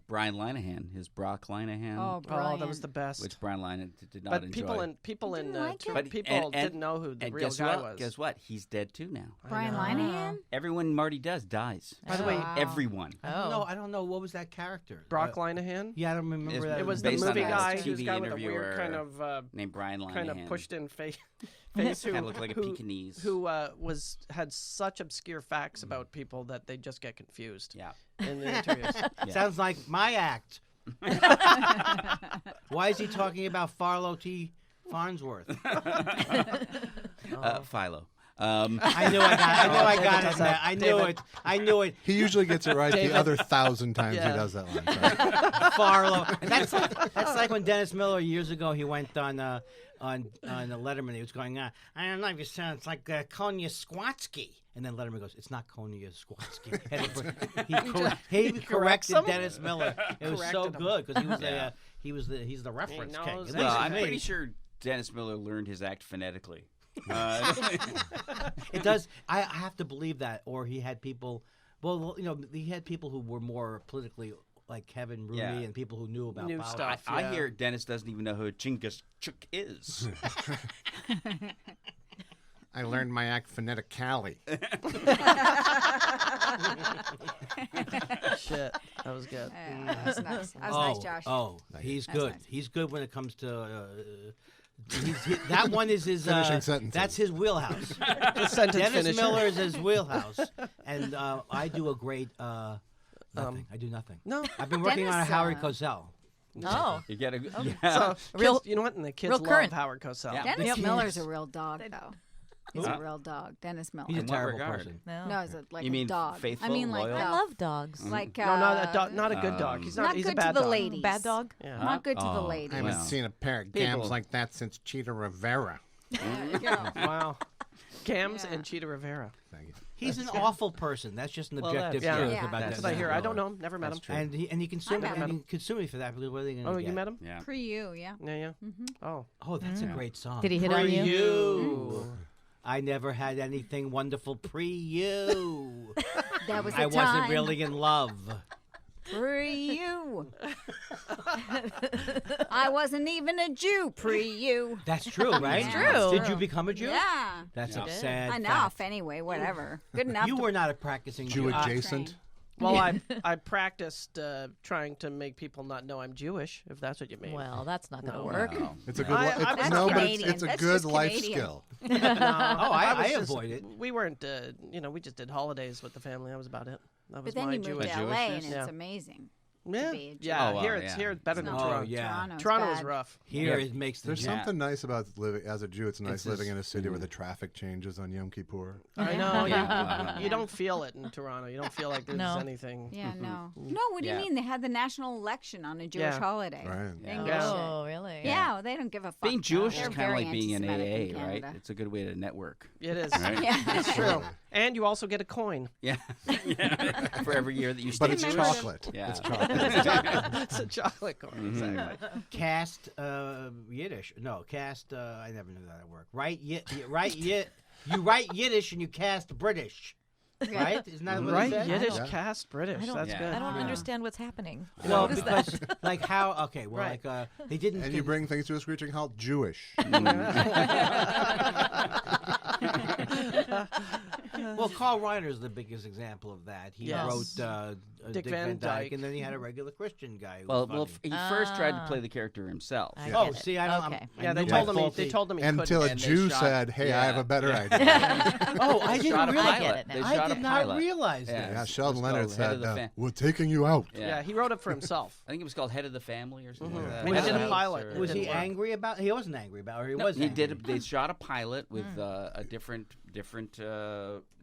Brian Linehan, his Brock Linehan, Oh, Oh, that was the best. which Brian Linehan did not But enjoy. people in like it? But- people and- didn't know who the and real guess guy what? was. Guess what? He's dead too now. Brian know. Linehan. Everyone Marty does dies. By the way, Wow. Everyone. I don't know. What was that character? Brock Linehan. Yeah, I don't remember It's- that. It was the Based on movie a guy TV who's guy with a weird interviewer kind of Named Brian Linehan. kind of pushed in face who Kinda looked like a who- Pekingese. who had such obscure facts about people that they just get confused Yeah. in the interviews. Yeah. Sounds like my act. Why is he talking about Farlow T. Farnsworth? Philo. I knew I got it. that. I knew it. I knew it. He usually gets it right David. the other 1,000 times Yeah. he does that line. Sorry. Farlow. That's like when Dennis Miller years ago he went on the Letterman. He was going, I don't know if you sound it's like Konya Squatsky. And then Letterman goes, it's not Konya Squatsky. He corrected him? Dennis Miller. It was so Corrected him. good because he was Yeah. he's the reference king. knows And Well, this is I'm me. pretty sure Dennis Miller learned his act phonetically. It does. I have to believe that, or he had people. Well, he had people who were more politically like Kevin Rooney Yeah. and people who knew about Knew politics. stuff. I Yeah. hear Dennis doesn't even know who Chinggis Chuk is. I learned my act phonetically. Shit, that was good. That was nice. That was nice, Josh. Oh, he's That's good. nice. He's good when it comes to. That one is his. Finishing sentences. That's his wheelhouse. The sentence Dennis finisher. Miller is his wheelhouse, and I do a great nothing. I do nothing. No. I've been working on a Dennis, Howard Cosell. Oh, You get a So, yeah. Real- kids, you know what? And the kids real love current. Howard Cosell. Yeah. Dennis Yep. Miller's a real dog, though. He's Huh? a real dog. Dennis Miller. He's a In what terrible regard? person. no. No, it's like You a mean dog. faithful, I mean, like loyal? I love dogs. like No, not a good dog. He's not. not He's good a bad to the dog. ladies. Bad dog. Yeah. Not good to the Oh. ladies. I haven't Wow. seen a pair of People- gams like that since Cheetah Rivera. Wow. Gams Yeah. and Cheetah Rivera. Thank you. He's an awful person. That's just an Well, objective that's- truth Yeah. about That's Dennis what I hear. I don't Miller. know him. Never met him. That's true. And he can sue me. met And him. he can sue me for that. Because what are they going to Oh, get? you met him? Yeah. For you, yeah. Yeah, yeah. Mm-hmm. Oh, Oh, that's a Yeah. great song. Did he hit on you? Pre-you. I never had anything wonderful pre-you. That was the I time. wasn't really in love. Pre you. I wasn't even a Jew pre you. That's true, right? It's true. Did you become a Jew? Yeah. That's Yeah. a sad Enough, fact. anyway, whatever. Good enough. You to- were not a practicing Jew Jew. adjacent. well, I practiced trying to make people not know I'm Jewish, if that's what you mean. Well, that's not going to No. work. No. It's a good. I- li- I it's, was no, but Canadian. it's a That's good just life Canadian. skill. No, I was just- avoid it. We weren't, we just did holidays with the family. That was about it. That was But then my you moved Jewish. to LA and Jewishness? it's Yeah. amazing. Yeah, be a Jew. yeah. Oh, wow, here yeah. it's better than not. Toronto. yeah. Toronto's Toronto was bad. rough. Here Yeah. it makes the There's Yeah. something nice about living as a Jew. It's nice It's living in a just- city where the traffic changes on Yom Kippur. I know. Yeah. You don't feel it in Toronto. You don't feel like there's No. anything. Yeah, no. No, what do you Yeah. mean? They had the national election on a Jewish Yeah. holiday. Right. They didn't Yeah. give a shit. Oh, really? Yeah, well, they don't give a fuck. Being Jewish They're is kind of very like being in anti-Semitic in AA, right? Canada. It's a good way to network. It is. Right? Yeah. It's true. And you also get a coin. Yeah. Yeah. For every year that you stay But it's Jewish. chocolate. Yeah. It's chocolate. It's a chocolate coin. Exactly. Cast Yiddish. No, cast. I never knew that worked. Right? You write Yiddish and you cast British. Right? Isn't that what Right? it said? Yiddish Yeah. cast British. I don't- That's Yeah. good. I don't Yeah. understand what's happening. Well, What is that? because like how? Okay, well, Right. like they didn't. And you bring things to a screeching halt. Jewish. Well, Carl Reiner's the biggest example of that. He Yes. wrote Dick Dick Van Van Dyke, Dyke. and then he had a regular Christian guy. Who Well, was funny. he first tried to Ah. play the character himself. I Oh, get it. see, I don't. Okay. I Yeah, they knew told my him. They faulty- told him he Until a couldn't. And they Jew shot- said, "Hey, I have yeah. a better idea." Oh, I They didn't shot a realize. I get pilot. it now. They I shot did a not pilot. realize Yeah. that. Yeah, It Sheldon was Leonard called Head said, of the Fa- "We're taking you out." Yeah, he wrote it for himself. I think it was called Head of the Family or something like that. They Was did he- a pilot. Or- It Was he didn't work. angry about? He wasn't angry about, or he No, was. he angry. did. They shot a pilot with a different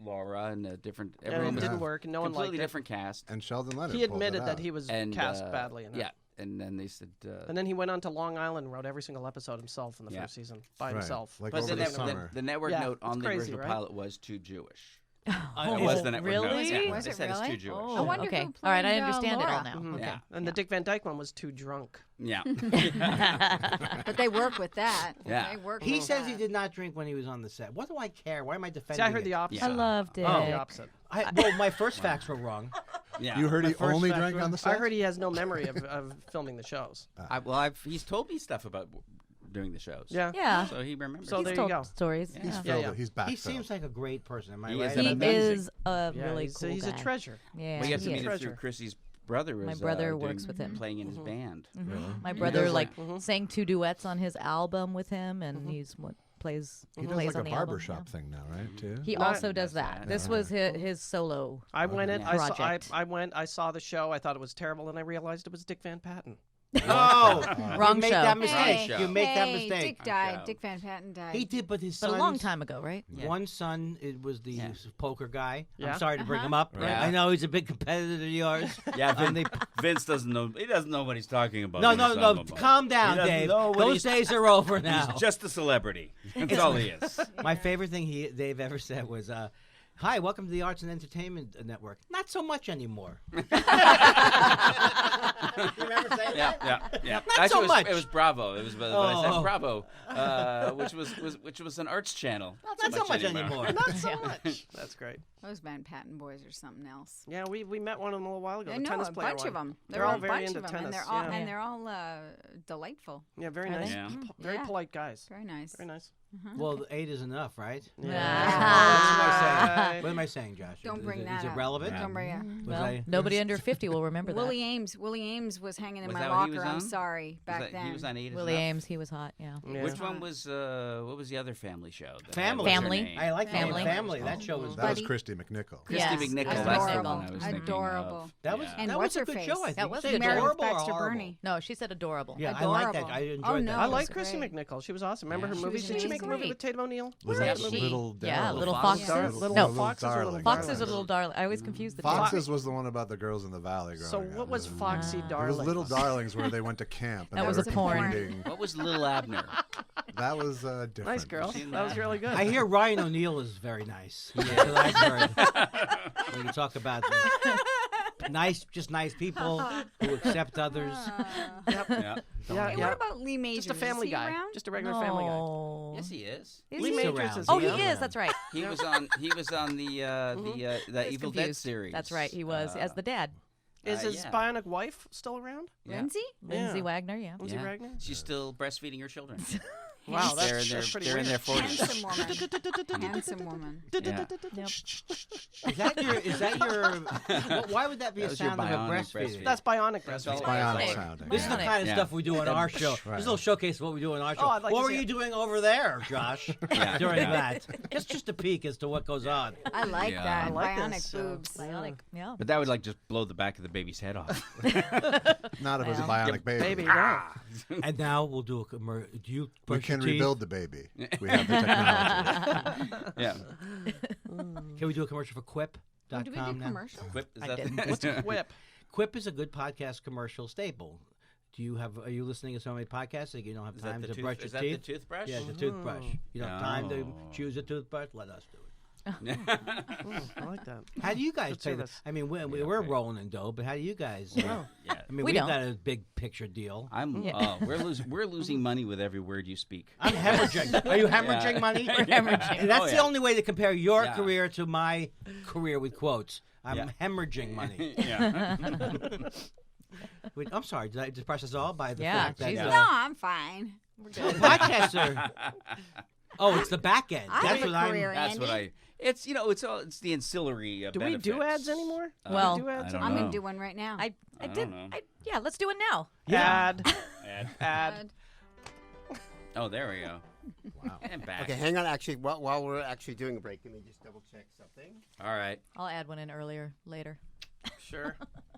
Laura and a different. And Everyone it was didn't work, and no one liked completely it. different cast. And Sheldon Leonard He pulled it admitted that out. he was And cast badly in it. Yeah, and then they said. And then he went on to Long Island and wrote every single episode himself in the Yeah. first season by Right. himself. Like But over the, the net- summer. the network Yeah, note on it's the crazy, original right? pilot was too Jewish. Oh, It was the network really? note. Yeah, Was they it said really? it's too Jewish. I wonder okay. who All right, I played, understand it all Laura. now. Mhm. Okay. Yeah, And the Dick Van Dyke one was too drunk. yeah, But they work with that. Yeah. They work He with says that. he did not drink when he was on the set. What do I care? Why am I defending? See, I heard it? the opposite. I loved it. Oh. The opposite. Well, my first facts were wrong. Yeah. You heard he First only factor. drank on the set? I heard he has no memory of filming the shows. He's told me stuff about doing the shows. Yeah. Yeah. So he remembers. So He's there you told go. stories. Yeah. He's Yeah. filled yeah. it. He's back. He seems like a great person. Am I He right? is He amazing. is a Yeah, really he's, cool he's guy. a treasure. Yeah, We got to he meet is. him through Chrissy's brother. My Was, brother doing- works with him. playing in his band. My brother does like like- sang 2 duets on his album with him, and he's what plays. He does plays like on a the barbershop album. thing now, right? Too. Yeah. He Not- also does that. that. This was his solo. I went in. I saw. Project. I went. I saw the show. I thought it was terrible, and I realized it was Dick Van Patten. Oh, Wrong you make show. that mistake. Hey, You make that hey, mistake. Dick died. Show. Dick Van Patten died. He did, but his But son. a long time ago, right? Yeah. One son, it was the Yeah. poker guy. Yeah. I'm sorry to bring him Uh-huh. up. Yeah. I know he's a big competitor of yours. Yeah, And they- Vince doesn't know. He doesn't know what he's talking about. no, when no, he's no. talking about. Calm down, He doesn't Dave. know what Those he's- days are over now. He's just a celebrity. That's all he is. My favorite thing Dave ever said was, "Hi, welcome to the Arts and Entertainment Network." Not so much anymore. You remember saying Yeah, that? yeah. Not Actually, so much. It was Bravo. It was, but I Oh. said Bravo, which was an arts channel. Not so much anymore. Not so much. That's great. Those Van Patten boys are something else. Yeah, we met one of them a little while ago. I the know tennis a player bunch one. of them. They're all a very bunch into of them, tennis. and they're all yeah. and they're all delightful. Yeah, very Are nice. they? Yeah. Very Yeah. polite guys. Very nice. Very nice. Well, 8 is enough, right? Ah. What am I saying, Josh? Don't bring is that it up. relevant? Don't bring it. Was Well, I- nobody under 50 will remember that. Willie Ames was hanging in Was my that what he locker. was I'm on? sorry, back then. He was on 8 is Willie Enough? Ames, he was hot. Yeah. Yeah. Which one was? What was the other family show? that had- Family. what's her Family. name? I like Family. Family. That show was. That was Buddy. Christy McNichol. Christy Yes, McNichol. adorable. That's the one I was thinking Adorable. of. That was Yeah. And that what's was a her good face? show. I think. That was You say Meredith adorable or Baxter horrible? Burney. No, she said adorable. Yeah, I like that. Adorable. I enjoyed Oh, that. no. I It like was Chrissy great. McNichol. She was awesome. Remember Yeah. her She movies? was Did she make a movie great. with Tatum O'Neal? Where Little- is she? Little Yeah, Darling. Little Foxes? Foxes. Little No, Foxes or Little Darling. Foxes are Little Darling. I always confuse the two. Foxes was the one about the girls in the valley growing So up. what was It Foxy It was Darling? Little Darlings where they went to camp. And That they was were a porn. competing. What was Little Abner? That was different. Nice girl. seen That was that? really good. I hear Ryan O'Neal is very nice. That's what I've heard. When you talk about just nice people who accept others. Yep. Yeah. Yeah, Hey, yeah. what about Lee Majors? Just a family Is he guy. around? Just a regular family guy. No. Yes, he is. Is Lee he? Majors around. is Oh, the he is. That's right. He was on. He was on the I was Evil Dead confused. series. That's right. He was as the dad. Is his yeah. bionic wife still around? Yeah. Lindsay? Lindsay Yeah. Wagner, yeah. Lindsay Yeah. Wagner? She's still breastfeeding her children. Wow, they're that's, in their, that's pretty they're in weird. their 40s. Handsome woman. Handsome woman. Yeah. Yep. Is that your? Why would that be That a was your sound of a bionic breastfeeding? breastfeeding. That's bionic That's breastfeeding. all Bionic it is. sounding. This is the Bionic. kind of Yeah. stuff we do on our show. Right. This is a little showcase of what we do on our show. Oh, I'd like what to were see you it. doing over there, Josh, Yeah. during Yeah. that? Just a peek as to what goes on. I like Yeah. that. I like Bionic this, boobs. Bionic, yeah. But that would like just blow the back of the baby's head off. Not if it was a Well. bionic baby. Baby, no. And now we'll do a commercial. Do you We brush can your teeth? rebuild the baby. We have the technology. Yeah. Can we do a commercial for Quip.com Oh, do we do now? commercial? Quip is I that? didn't. What's a whip? Quip is a good podcast commercial staple. Are you listening to so many podcasts that you don't have Is that time the to brush is your that the teeth? toothbrush? Yeah, the toothbrush. You don't have time to Oh. choose a toothbrush? Let us do it. I like that. How do you guys Good pay that? service. I mean, we're rolling in dough, but how do you guys? Yeah. I mean, We we've don't. got a big picture deal. We're losing money with every word you speak. I'm hemorrhaging. Are you hemorrhaging money? We're hemorrhaging. That's Oh, the yeah. only way to compare your Yeah. career to my career with quotes. I'm Yeah. hemorrhaging money. Yeah. Wait, I'm sorry. Did I depress us all by the Yeah, fact that Jesus. No, I'm fine. podcasts are? Oh, it's the back end. I That's have what a I'm. career. That's what Andy? It's it's the ancillary. Do we do benefits. ads anymore? Well, Do we do ads I don't I'm know. going to do one right now. I don't did. know. Yeah, let's do it now. Ad. Ad. Ad. Oh, there we go. Wow. And back. Okay, hang on. Actually, while we're actually doing a break, let me just double check something. All right. I'll add one in later. Sure.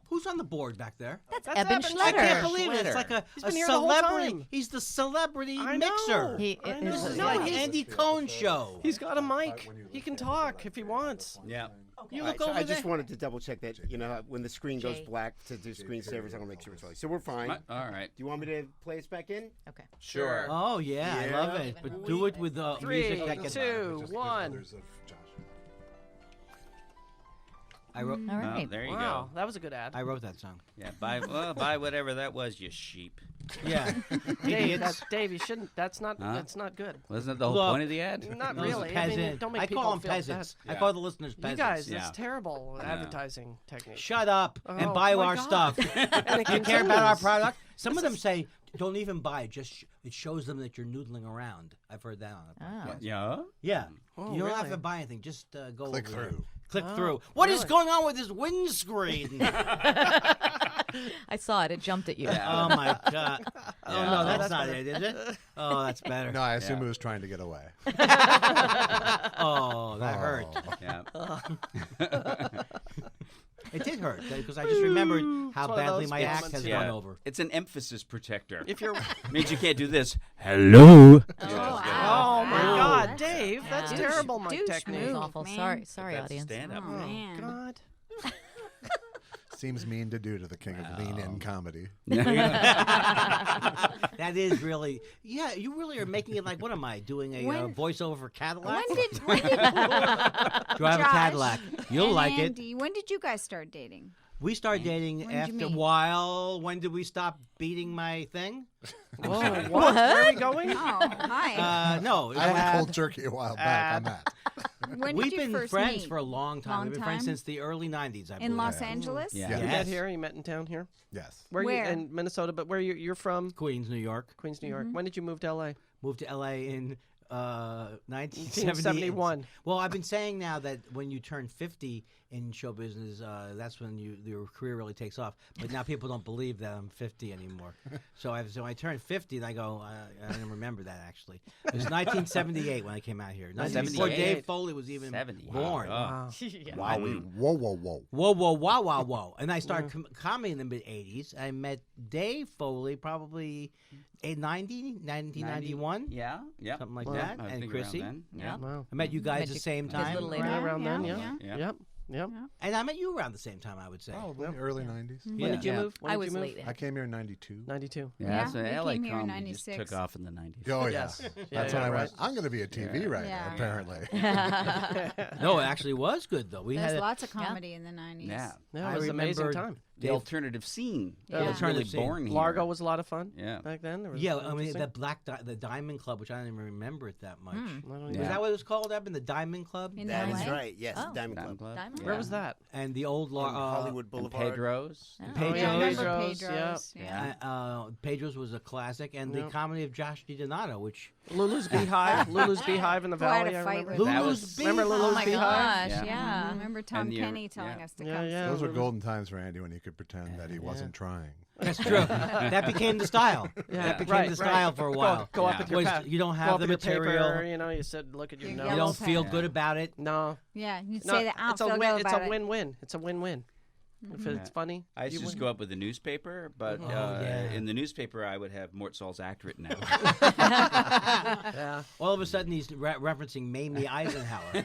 Who's on the board back there? That's That's Eban Eban I Schletter. can't believe it. It's Schletter. like a He's been here the whole celebrity. time. He's the celebrity I mixer. know. He I is- know. This is No, like he's- Andy Cohen's show. He's got a mic. He can talk if he wants. Yeah. You All look right, so over I just there. wanted to double check that, when the screen goes Jay. black to do screensavers, I want to make sure it's right. So we're fine. All right. Do you want me to play us back in? Okay. Sure. Oh yeah, I love Yeah. it. But do it with music that Three, gets. two, one. I wrote. All right. There you Wow, go. that was a good ad. I wrote that song. Yeah, buy whatever that was, you sheep. Yeah. Dave, Dave, you shouldn't. That's not. Huh? That's not good. Wasn't that the whole Look, point of the ad? Not Those really. I peasant- mean, don't make I people call them feel peasants. bad. I call the listeners You peasants. guys, Yeah. that's terrible advertising technique. Shut up and Oh, buy my our God. stuff. And it You care about our continues. product? Some of them say, don't even buy it. Just it shows them that you're noodling around. I've heard that on a podcast. Yeah. Yeah. Oh, you don't have really? to buy anything. Just go Click over there. through. Click Oh, through. What is really? going on with this windscreen? I saw it. It jumped at you. Oh, my God. Oh, Yeah. no, Oh, that's that's not better. it, is it? Oh, that's better. No, I assume Yeah. it was trying to get away. Oh, that hurt. Oh. Yeah. It did hurt because I just remembered how It's one of badly those my act moments, has Yeah. gone over. It's an emphasis protector. If you're. Means you can't do this. Hello. Oh my Wow. God, Dave, that's Douche- terrible mic douche technique. move. Awful. Man. Sorry, That's audience. stand up. Oh, man. God. Seems mean to do to the king of lean-in comedy. That is really, yeah, you really are making it like, what am I, doing a When- voiceover for Cadillac? When did Drive a Josh Cadillac. You'll and like it. Andy, when did you guys start dating? We started dating When did you after a meet? while. When did we stop beating my thing? Whoa, what? Where are we going? Oh, hi. No. I had cold turkey a while back on that. When We've did you been first friends meet? for a long time. Long We've been friends time? since the early 90s, I believe. In Los Angeles? Yeah. You Yes. met here. You met in town here. Yes. Where, Where? you in Minnesota? But where you're from? Queens, New York. Queens, New York. When did you move to L.A.? Moved to L.A. in 1978. 1971. Well, I've been saying now that when you turn 50 in show business, that's when your career really takes off. But now people don't believe that I'm 50 anymore. So I turned 50, and I go, I don't remember that actually. It was 1978 when I came out here. Before 78. Dave Foley was even 70. born. Wow. Wow. Whoa, whoa, whoa. Whoa, whoa, wow, wow, whoa. And I started comedy in the mid-'80s. I met Dave Foley probably in 1991, Yeah. Yeah. something like Wow. that, I and think around Chrissy. then. Yeah. Wow. I met you guys Met at the you same guys a time. little later. Right around then, yeah, yeah. yeah. Yep. Yep. And I met you around the same time, I would say. Probably early 90s. When Yeah. did you Yeah. move? When I did was you move? late. I came here in 92. 92. Yeah, Yeah, so we LA came here in comedy just 96. took off in the 90s. Oh, yeah. Yes. That's Yeah, when I right. went, I'm going to be a TV writer, Yeah. apparently. No, it actually was good though. We There's had lots of comedy in the 90s. Yeah. Yeah, I it was an amazing remember time. The alternative scene. Yeah. It was really Alternative scene. born here. Largo was a lot of fun. Yeah. Back then. There was yeah. I mean, interesting. the Diamond Club, which I don't even remember it that much. I don't Was Yeah. that what it was called? Eban? The Diamond Club. In That is LA? right. Yes, Oh. Diamond Diamond Club. Club. Diamond Where Yeah. was that? And the old On Hollywood And Boulevard. Pedro's. Oh, Pedro's. yeah, I remember Pedro's, Pedro's. Yeah. Pedro's was a classic, and the Yep. comedy of Josh DiDonato, which Lulu's Beehive. Lulu's Beehive in the Who I had Valley. a I fight remember. with. That Lulu's was- Remember Oh Lulu's my Beehive? gosh, Yeah. yeah. I remember Tom And you're- Kenny telling yeah. us to Yeah, come yeah. see Those were Lulu's- golden times for Andy when he could pretend that he wasn't trying. that's true. That became the style. Yeah, That became right, the style right. for a while. Go up Yeah. with your Was pad. you don't Go have up the with your material. paper, you know, you said, look at your Your nose. You yellow don't feel pen. good about it. No. Yeah, you'd No, say that I'll it's a feel win. good It's about a it. win-win. It's a win-win. If it's Yeah. funny, I used you to just win. go up with the newspaper, but yeah. in the newspaper I would have Mort Saul's act written out. Yeah. All of a sudden, he's referencing Mamie Eisenhower.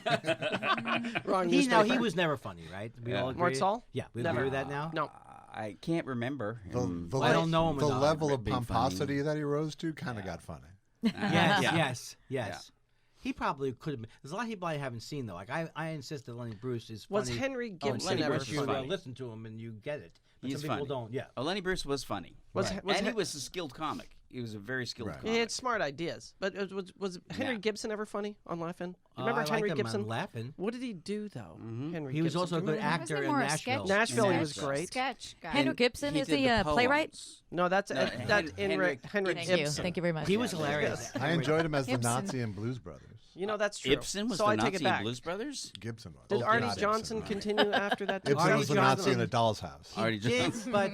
Wrong he newspaper. was never funny, right? We Yeah. all agree. Mort Saul? Yeah, we Never. agree with that now. No. I can't remember. The I don't know him The enough. level of Being funny. pomposity that he rose to kind of got funny. Yes, Yeah. yes, yes. He probably could have been. There's a lot of people I haven't seen though. Like I insist that Lenny Bruce is funny. Was Henry Oh, Gibson Lenny ever Bruce you was funny? funny. listen to him and you get it. But He's some people funny. don't. Yeah. Oh, Lenny Bruce was funny. Was Right. was And he Hen- was a skilled comic. He was a very skilled Right. He comic. had smart ideas, but was Henry Yeah. Gibson ever funny on Laughing? You remember I Henry liked him Gibson? on Laughing. What did he do though? Henry He was Gibson. also a Do you good remember? actor Wasn't he in more a Nashville. sketch? Nashville, he sketch- was great. Sketch guy. Henry Gibson he is did the playwright. poems. No, that's No, that's Henry Henrik Thank you. Ibsen. Thank you very much. He was hilarious. I enjoyed him as the Ibsen. Nazi in Blues Brothers. You know that's true. Ibsen was so the I Nazi take it in back. Blues Brothers? Gibson was. Did Oh, Artie not Johnson Ibsen, right. continue after that? too? Ibsen Artie was the Nazi in Johnson. a doll's house. Artie Did, Johnson. but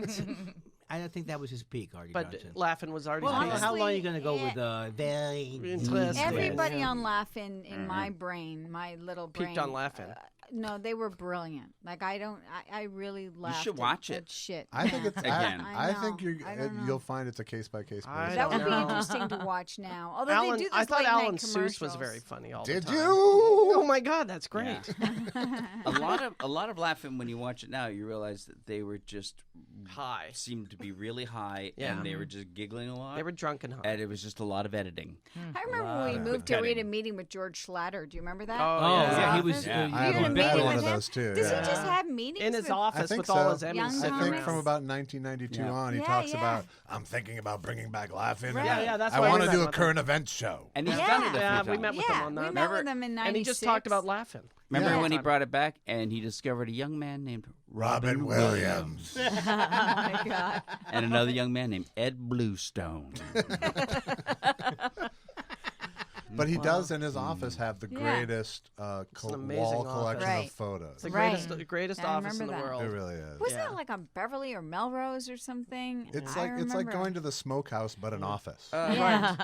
I don't think that was his peak, Artie But Johnson. Laughing was Artie's Well, peak. how long are you Honestly, going to go with very Interesting. Everybody Yeah. on Laughing in my brain, my little brain, Peaked on Laughing. No, they were brilliant. Like I really laughed. should at- watch at it. Shit. I think it's. Again. I think know. I don't know. you'll find it's a case by case I basis. That would don't be know. interesting to watch now. Although Alan, they do this I thought late Alan night Seuss was commercials. very funny all Did the time. you? Oh my God, that's great. a lot of laughing when you watch it now, you realize that they were just High. seemed to be really high, Yeah. and they were just giggling a lot. They were drunk and high. and it was just a lot of editing. I remember when we moved here, we had a meeting with George Schlatter. Do you remember that? Oh, Oh, yeah. yeah, he was Yeah. We I had have a a meeting meeting one with of him? those too. Does yeah. he just have meetings in his with office think with all so. his Emmys. Young sitting I think comics? from around. about 1992 Yeah. on, he Yeah, talks yeah. about, I'm thinking about bringing back laughing. Right. Yeah, that's I why want we to met do a with current events show. And he's Yeah. done it a few Yeah, times. we met with him yeah, on we that. met with him in 96. And he just talked about laughing. Remember Yeah. when he brought it back and he discovered a young man named Robin Williams. Oh my God. and another young man named Ed Bluestone. But he does in his office have the Yeah. greatest an wall amazing office. collection Right. of photos. It's the Right. greatest I office in the remember that. world. It really is. Wasn't Yeah. it like on Beverly or Melrose or something? It's I like remember. going to the smokehouse, but an office. Yeah.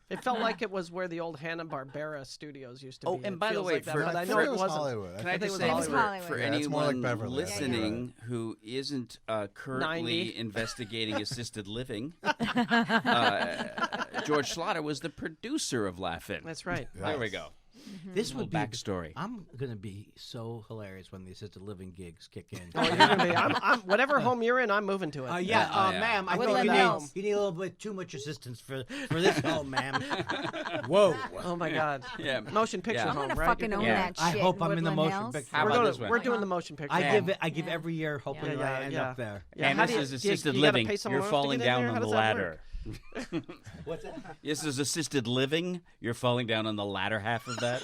It felt like it was where the old Hanna-Barbera studios used to Oh, be. and It by the feels way, like that, for- but I for- know it it was wasn't. Hollywood. Can I think just it was say Hollywood. for Hollywood. Yeah, it's more like anyone Beverly, I think. listening who isn't currently 90. investigating assisted living, George Schlatter was the producer of Laugh-In. That's right. There we go. This Little would be backstory. I'm gonna be so hilarious when the assisted living gigs kick in. Oh, you're gonna be. I'm whatever home you're in, I'm moving to it. Yeah, Yeah. ma'am. I Woodland think Hills. you need a little bit too much assistance for this home, ma'am. Whoa. Oh my God. Yeah. Motion picture Yeah. I'm home, gonna right? fucking You're own gonna- Yeah. that I shit. hope I'm in the Woodland motion Hills. picture. How We're, about gonna, this one? we're doing the motion picture. I home. give every year hoping Yeah, that I end yeah. up there. Yeah, And how this do you- is do you- assisted you gotta living. pay someone You're else to falling get in down there? on How the does that ladder. What's that? This is assisted living. You're falling down on the latter half of that.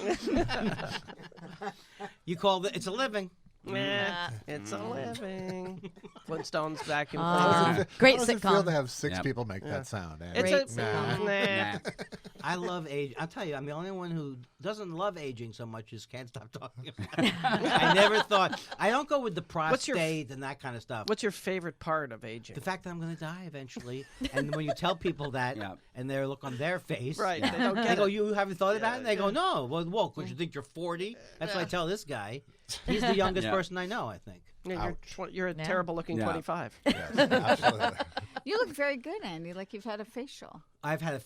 You call it's a living. Nah, it's a living. Flintstones vacuum Ah. cleaner. Great How does it feel sitcom. to have six Yep. people make that sound? Andy? It's Great a sitcom. nah. Nah. I love age. I'll tell you, I'm the only one who doesn't love aging so much as can't stop talking about it. I never thought. I don't go with the What's your- prostate and that kind of stuff. What's your favorite part of aging? The fact that I'm going to die eventually, and when you tell people that, Yeah. and their look on their face, Right, they don't they get go, it. "You haven't thought about it?" And they go, "No." Well, because you think you're 40. That's what I tell this guy. He's the youngest Yeah. person I know. I think. Yeah, you're a Yeah. terrible looking Yeah. 25. Yes, absolutely. You look very good, Andy. Like you've had a facial. I've had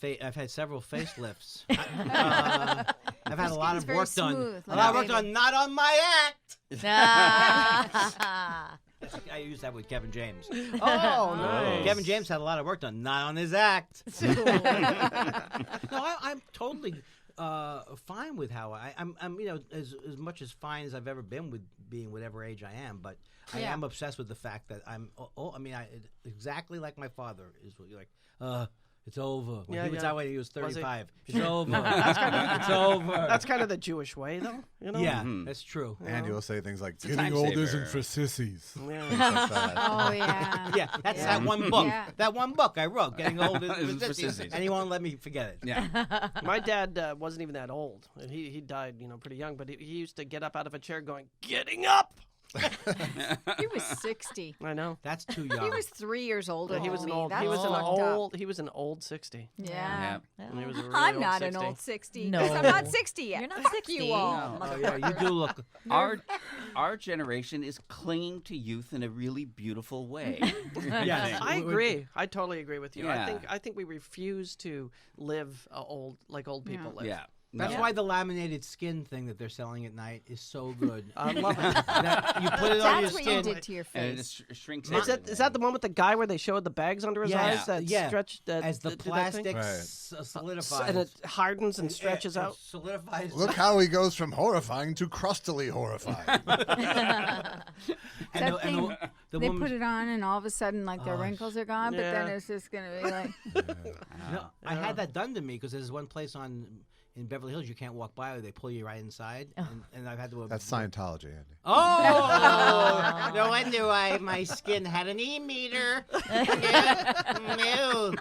several facelifts. I've had a lot skin's of very work done. smooth, A lot of work like done, not on my act. Ah. I used that with Kevin James. Oh, nice. Kevin James had a lot of work done, not on his act. No, I'm totally fine with how I'm as much as fine as I've ever been with being whatever age I am, but I Yeah. am obsessed with the fact that I'm. Exactly like my father is. What you're like, it's over. When Yeah, he was yeah. that way when he was Was he? 35. It's over. It's over. That's kind of the Jewish way, though. You know? Yeah, that's true. Andy will say things like, a "Getting time old saver." isn't for sissies." Yeah. Things like that. Oh yeah. Yeah, that's Yeah. that one book. Yeah. That one book I wrote, Getting Old is Isn't for for Sissies, sissies. and he won't let me forget it. Yeah. My dad wasn't even that old. And he died, pretty young. But he used to get up out of a chair going, "Getting up!" He was 60. I know. That's too He young. was 3 years older. Yeah, he than was an me. old. That's He was an fucked up. old. He was an old 60. Yeah. And he was a really I'm old not 60. an old 60. No. 'cause I'm not 60 yet. You're not Fuck 60. you all. Oh yeah, you do look. Our generation is clinging to youth in a really beautiful way. Yes, I agree. I totally agree with you. Yeah. I think we refuse to live old like old people live. Yeah. That's No. why the laminated skin thing that they're selling at night is so good. I love it. That you put it on your That's what you skin. did to your And it face. shrinks. Is that the one with the guy where they showed the bags under his Yeah. eyes that Yeah. stretch that As the that do that thing? plastic Right. solidifies. and it hardens and It- stretches it out. Solidifies. Look how he goes from horrifying to crustily horrifying. That thing, the they woman. put it on, and all of a sudden, like their Oh, wrinkles are gone. But then yeah. it's just gonna be like, No, I had that done to me because there's one place in Beverly Hills you can't walk by or they pull you right inside, and I've had to. That's Scientology, Andy. Oh, no wonder why my skin had an e-meter. No,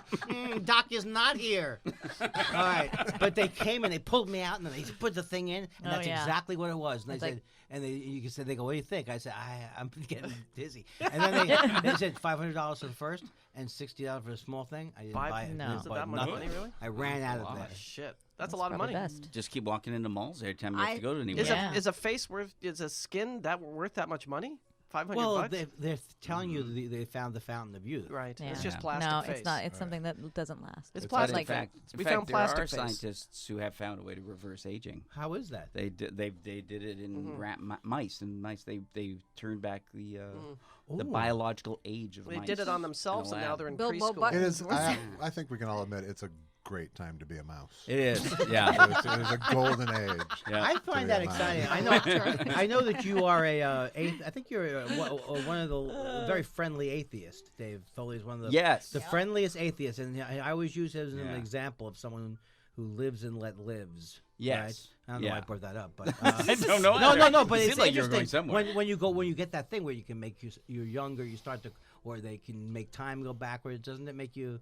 Doc is not here. All right, but they came and they pulled me out and they put the thing in, and Oh, that's yeah. exactly what it was. And It's they like- said, and you said, they go, "What do you think?" I said, "I'm getting dizzy." And then they said $500 for the first and $60 for the small thing. I didn't buy it. No. I didn't Is it buy that much nothing. money, really? I ran out of there. Shit, that's a lot of probably money. best. Just keep walking into malls every time you have to go to anywhere. Is Yeah. a face worth? Is a skin that worth that much money? $500 Well, bucks? they're telling you they found the fountain of youth. Right. Yeah. It's just Yeah. plastic No, face. it's not. It's something that doesn't last. It's But plastic. in fact, We found there are plastic face. scientists who have found a way to reverse aging. How is that? They did it in mice, and they turned back the Ooh. biological age of They mice. did it on themselves, in a and now lab. they're in Bilbo preschool. Button. It is. I think we can all admit it's a great time to be a mouse. It is, yeah. It is a golden age. Yeah. I find that exciting. I know that you are I think you're one of the very friendly atheists. Dave Foley is one of the Yes. the friendliest atheists, and I always use him as an Yeah. example of someone who lives and let lives. Yes. Right? I don't know why I Yeah. brought that up, but I don't know. no. But It it's seemed like you were interesting going somewhere. when you get that thing where you can make you're younger, you start to, or they can make time go backwards. Doesn't it make you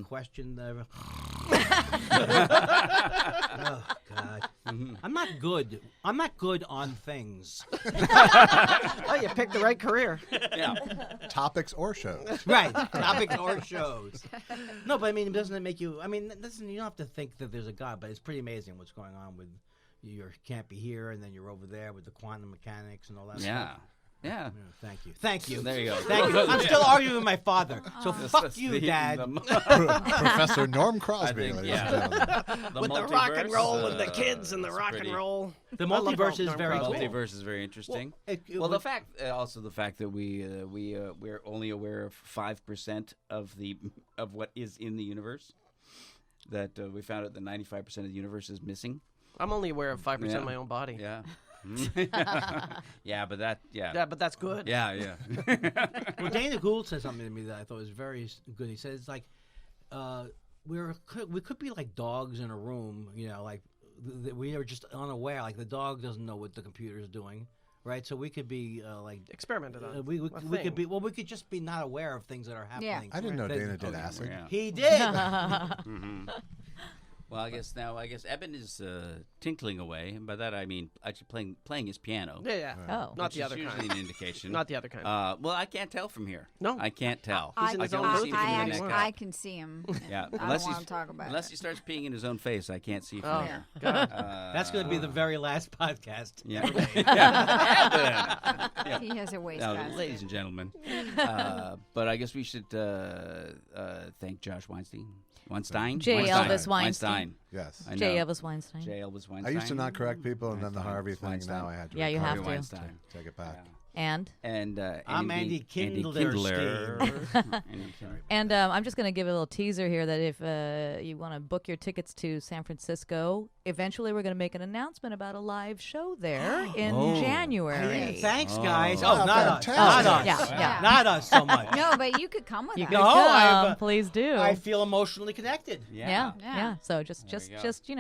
question the? Oh God, I'm not good. I'm not good on things. Oh, you picked the right career. Yeah. Topics or shows. Right, topics or shows. No, but I mean, doesn't it make you? I mean, listen, you don't have to think that there's a God, but it's pretty amazing what's going on with you can't be here, and then you're over there with the quantum mechanics and all that. Yeah. Stuff. Yeah. Yeah, thank you. There you go. Thank you. I'm still arguing with my father, so fuck That's you, the- Dad. Professor Norm Crosby, think, ladies yeah. and gentlemen. The With the rock and multiverse, roll and the kids and the is rock and pretty- roll. The I love multiverse is Norm very Crosby. cool. Multiverse is very interesting. It Well, the was- fact, also the fact that we're only aware of 5% of what is in the universe. That we found out that 95% of the universe is missing. I'm only aware of 5% Yeah. of my own body. Yeah. Yeah, but that. Yeah. Yeah, but that's good. Yeah. Yeah. Well, Dana Gould said something to me that I thought was very good. He said it's like we could be like dogs in a room, you know, like we are just unaware. Like the dog doesn't know what the computer is doing, right? So we could be like Experimented on. we A could thing. be we could just be not aware of things that are happening. I didn't know That- Dana did Okay, acid. yeah. He did. Well, I guess Eban is tinkling away, and by that I mean actually playing his piano. Yeah. Oh. Not which the is other usually kind. an indication. Not the other kind. Well, I can't tell from here. No. I can't tell. He's in his can own only booth. see from the He's neck in up. I can see him. Yeah, I unless don't he's want to talk about unless it. he starts peeing in his own face, I can't see from Oh, here. God. That's going to be the very last podcast. Yeah. Yeah. Yeah. He has a waste Now, basket. ladies and gentlemen, but I guess we should thank Josh Weinstein. J.Elvis Weinstein. Yes. I know. J.Elvis Weinstein. J.Elvis Weinstein. I used to not correct people, and then the Weinstein. Harvey thing. Weinstein. Now I had to. Yeah, you record have Harvey to. Weinstein. Take it back. And And I'm Andy Kindler. Andy Kindler. And I'm just going to give a little teaser here that if you want to book your tickets to San Francisco, eventually we're going to make an announcement about a live show there in January. Thanks, guys. Oh, Oh, not us. fantastic. Not us. Yeah. Not us so much. No, but you could come with You us. can No, come. I've, Please do. I feel emotionally connected. yeah. Yeah. So just There you go. just keep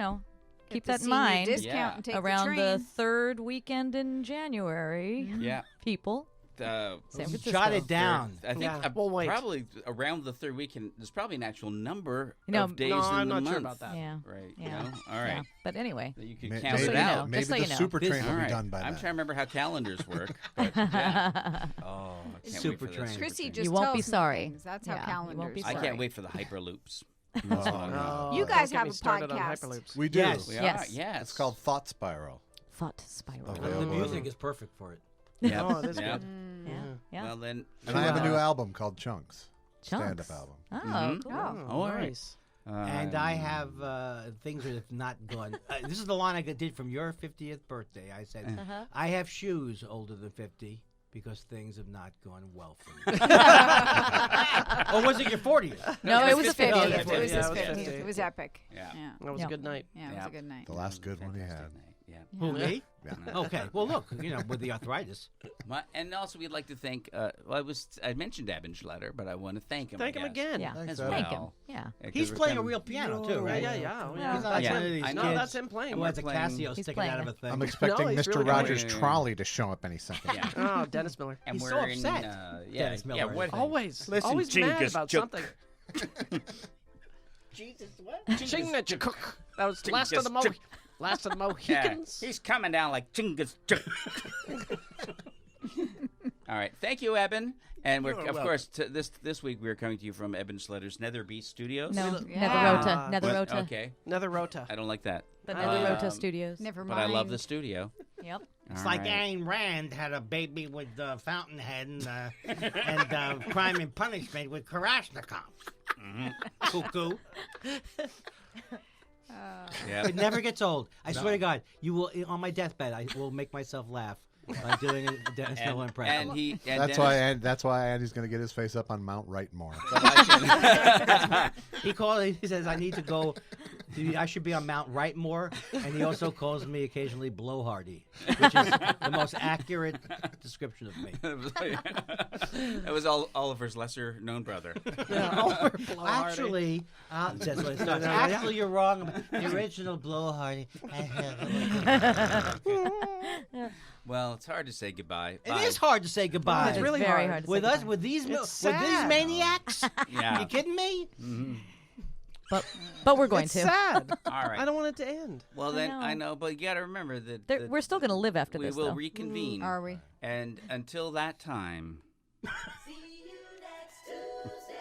Get that the in senior mind. discount Yeah. and take Around the the train. third weekend in January, Yeah. people. San Francisco. Jot it down. I think Yeah. We'll wait. probably around the third weekend. There's probably an actual number No, of days No, in I'm the not month. sure about that. Yeah. Right. Yeah. You know? All Yeah. right. But anyway, That you could May- count maybe it so you out. know. maybe Just so the you know. super This- train will All be right. done by I'm then. trying to remember how calendars work. But, yeah. Oh, I can't Super wait for this. train. Chrissy Super just You won't tells be me sorry. things. That's Yeah, how you calendars won't be I sorry. can't wait for the hyperloops. Oh, no. You guys Don't get have me a started on podcast. Hyperloops. We do. Yes. We Yes. are. Yes. It's called Thought Spiral. Thought spiral. Okay. The Available music is perfect for it. Yeah. Oh, it is yeah. good. Yeah. Yeah. Well then. And I have a new album called Chunks. Chunks. Stand-up album. Oh, Mhm. cool. Oh. Oh, all right. nice. And I have things that have not gone. This is the line I did from your 50th birthday. I said, Uh-huh. I have shoes older than 50 because things have not gone well for me. Or was it your 40th? No, it was a 50th. Yeah, It was yeah, his it was 50th. 50. It was epic. Yeah. Yeah. That was Yeah. a good night. Yeah, it was a good night. The last good one he Fantastic had. night. Yeah. Who, me? Yeah. Okay. Well, look, with the arthritis. And also, we'd like to thank. I mentioned Eban Schletter, but I want to thank him. Thank him I guess, again. Yeah. Thanks, As Evan. well. Thank him. Yeah. Yeah, 'cause He's we're playing a coming- real piano, too, Yeah, right? yeah. He's Yeah. not like Yeah. one of these I know. kids No, that's him playing. who has a We're playing- Casio He's sticking playing out of it. a thing. I'm expecting No, he's Mr. really Rogers' good. trolley to show up any second. Yeah. Oh, Dennis Miller. And He's we're so in, upset, yeah, Dennis Miller yeah. is. What? Always. Listen, always mad Genghis about Joke. something. Jesus, what? Chingachgook. That was last of the Genghis last of the Yeah, Mohicans. he's coming down like Genghis. All right, thank you, Eban. And we're, of course, this week we're coming to you from Eban Schletter's Nether Beast Studios. No, Yeah. Netherota. What? Netherota. Okay, Netherota. I don't like that. The Netherota Um, Studios. Never But mind. I love the studio. Yep. It's All like right. Ayn Rand had a baby with Fountainhead and Crime and Punishment with Kalashnikov. Cuckoo. Yeah. It never gets old. I swear to God, you will on my deathbed. I will make myself laugh by doing a Dennis Miller impression. That's why Andy's going to get his face up on Mount Rightmore. He says I need to go. I should be on Mount Rightmore, and he also calls me occasionally Blowhardy, which is the most accurate description of me. That was Oliver's lesser-known brother. Actually, that's what it starts. Actually, you're wrong. The original Blowhardy. Well, it's hard to say goodbye. It is hard to say goodbye. It's really very hard. hard to with say us, goodbye. with these sad. maniacs. Yeah. You kidding me? But we're going It's to. sad. All right. I don't want it to end. Well, then know. I know, but you got to remember that We're still going to live after we this, will though. reconvene. Are we? And until that time. See you next Tuesday.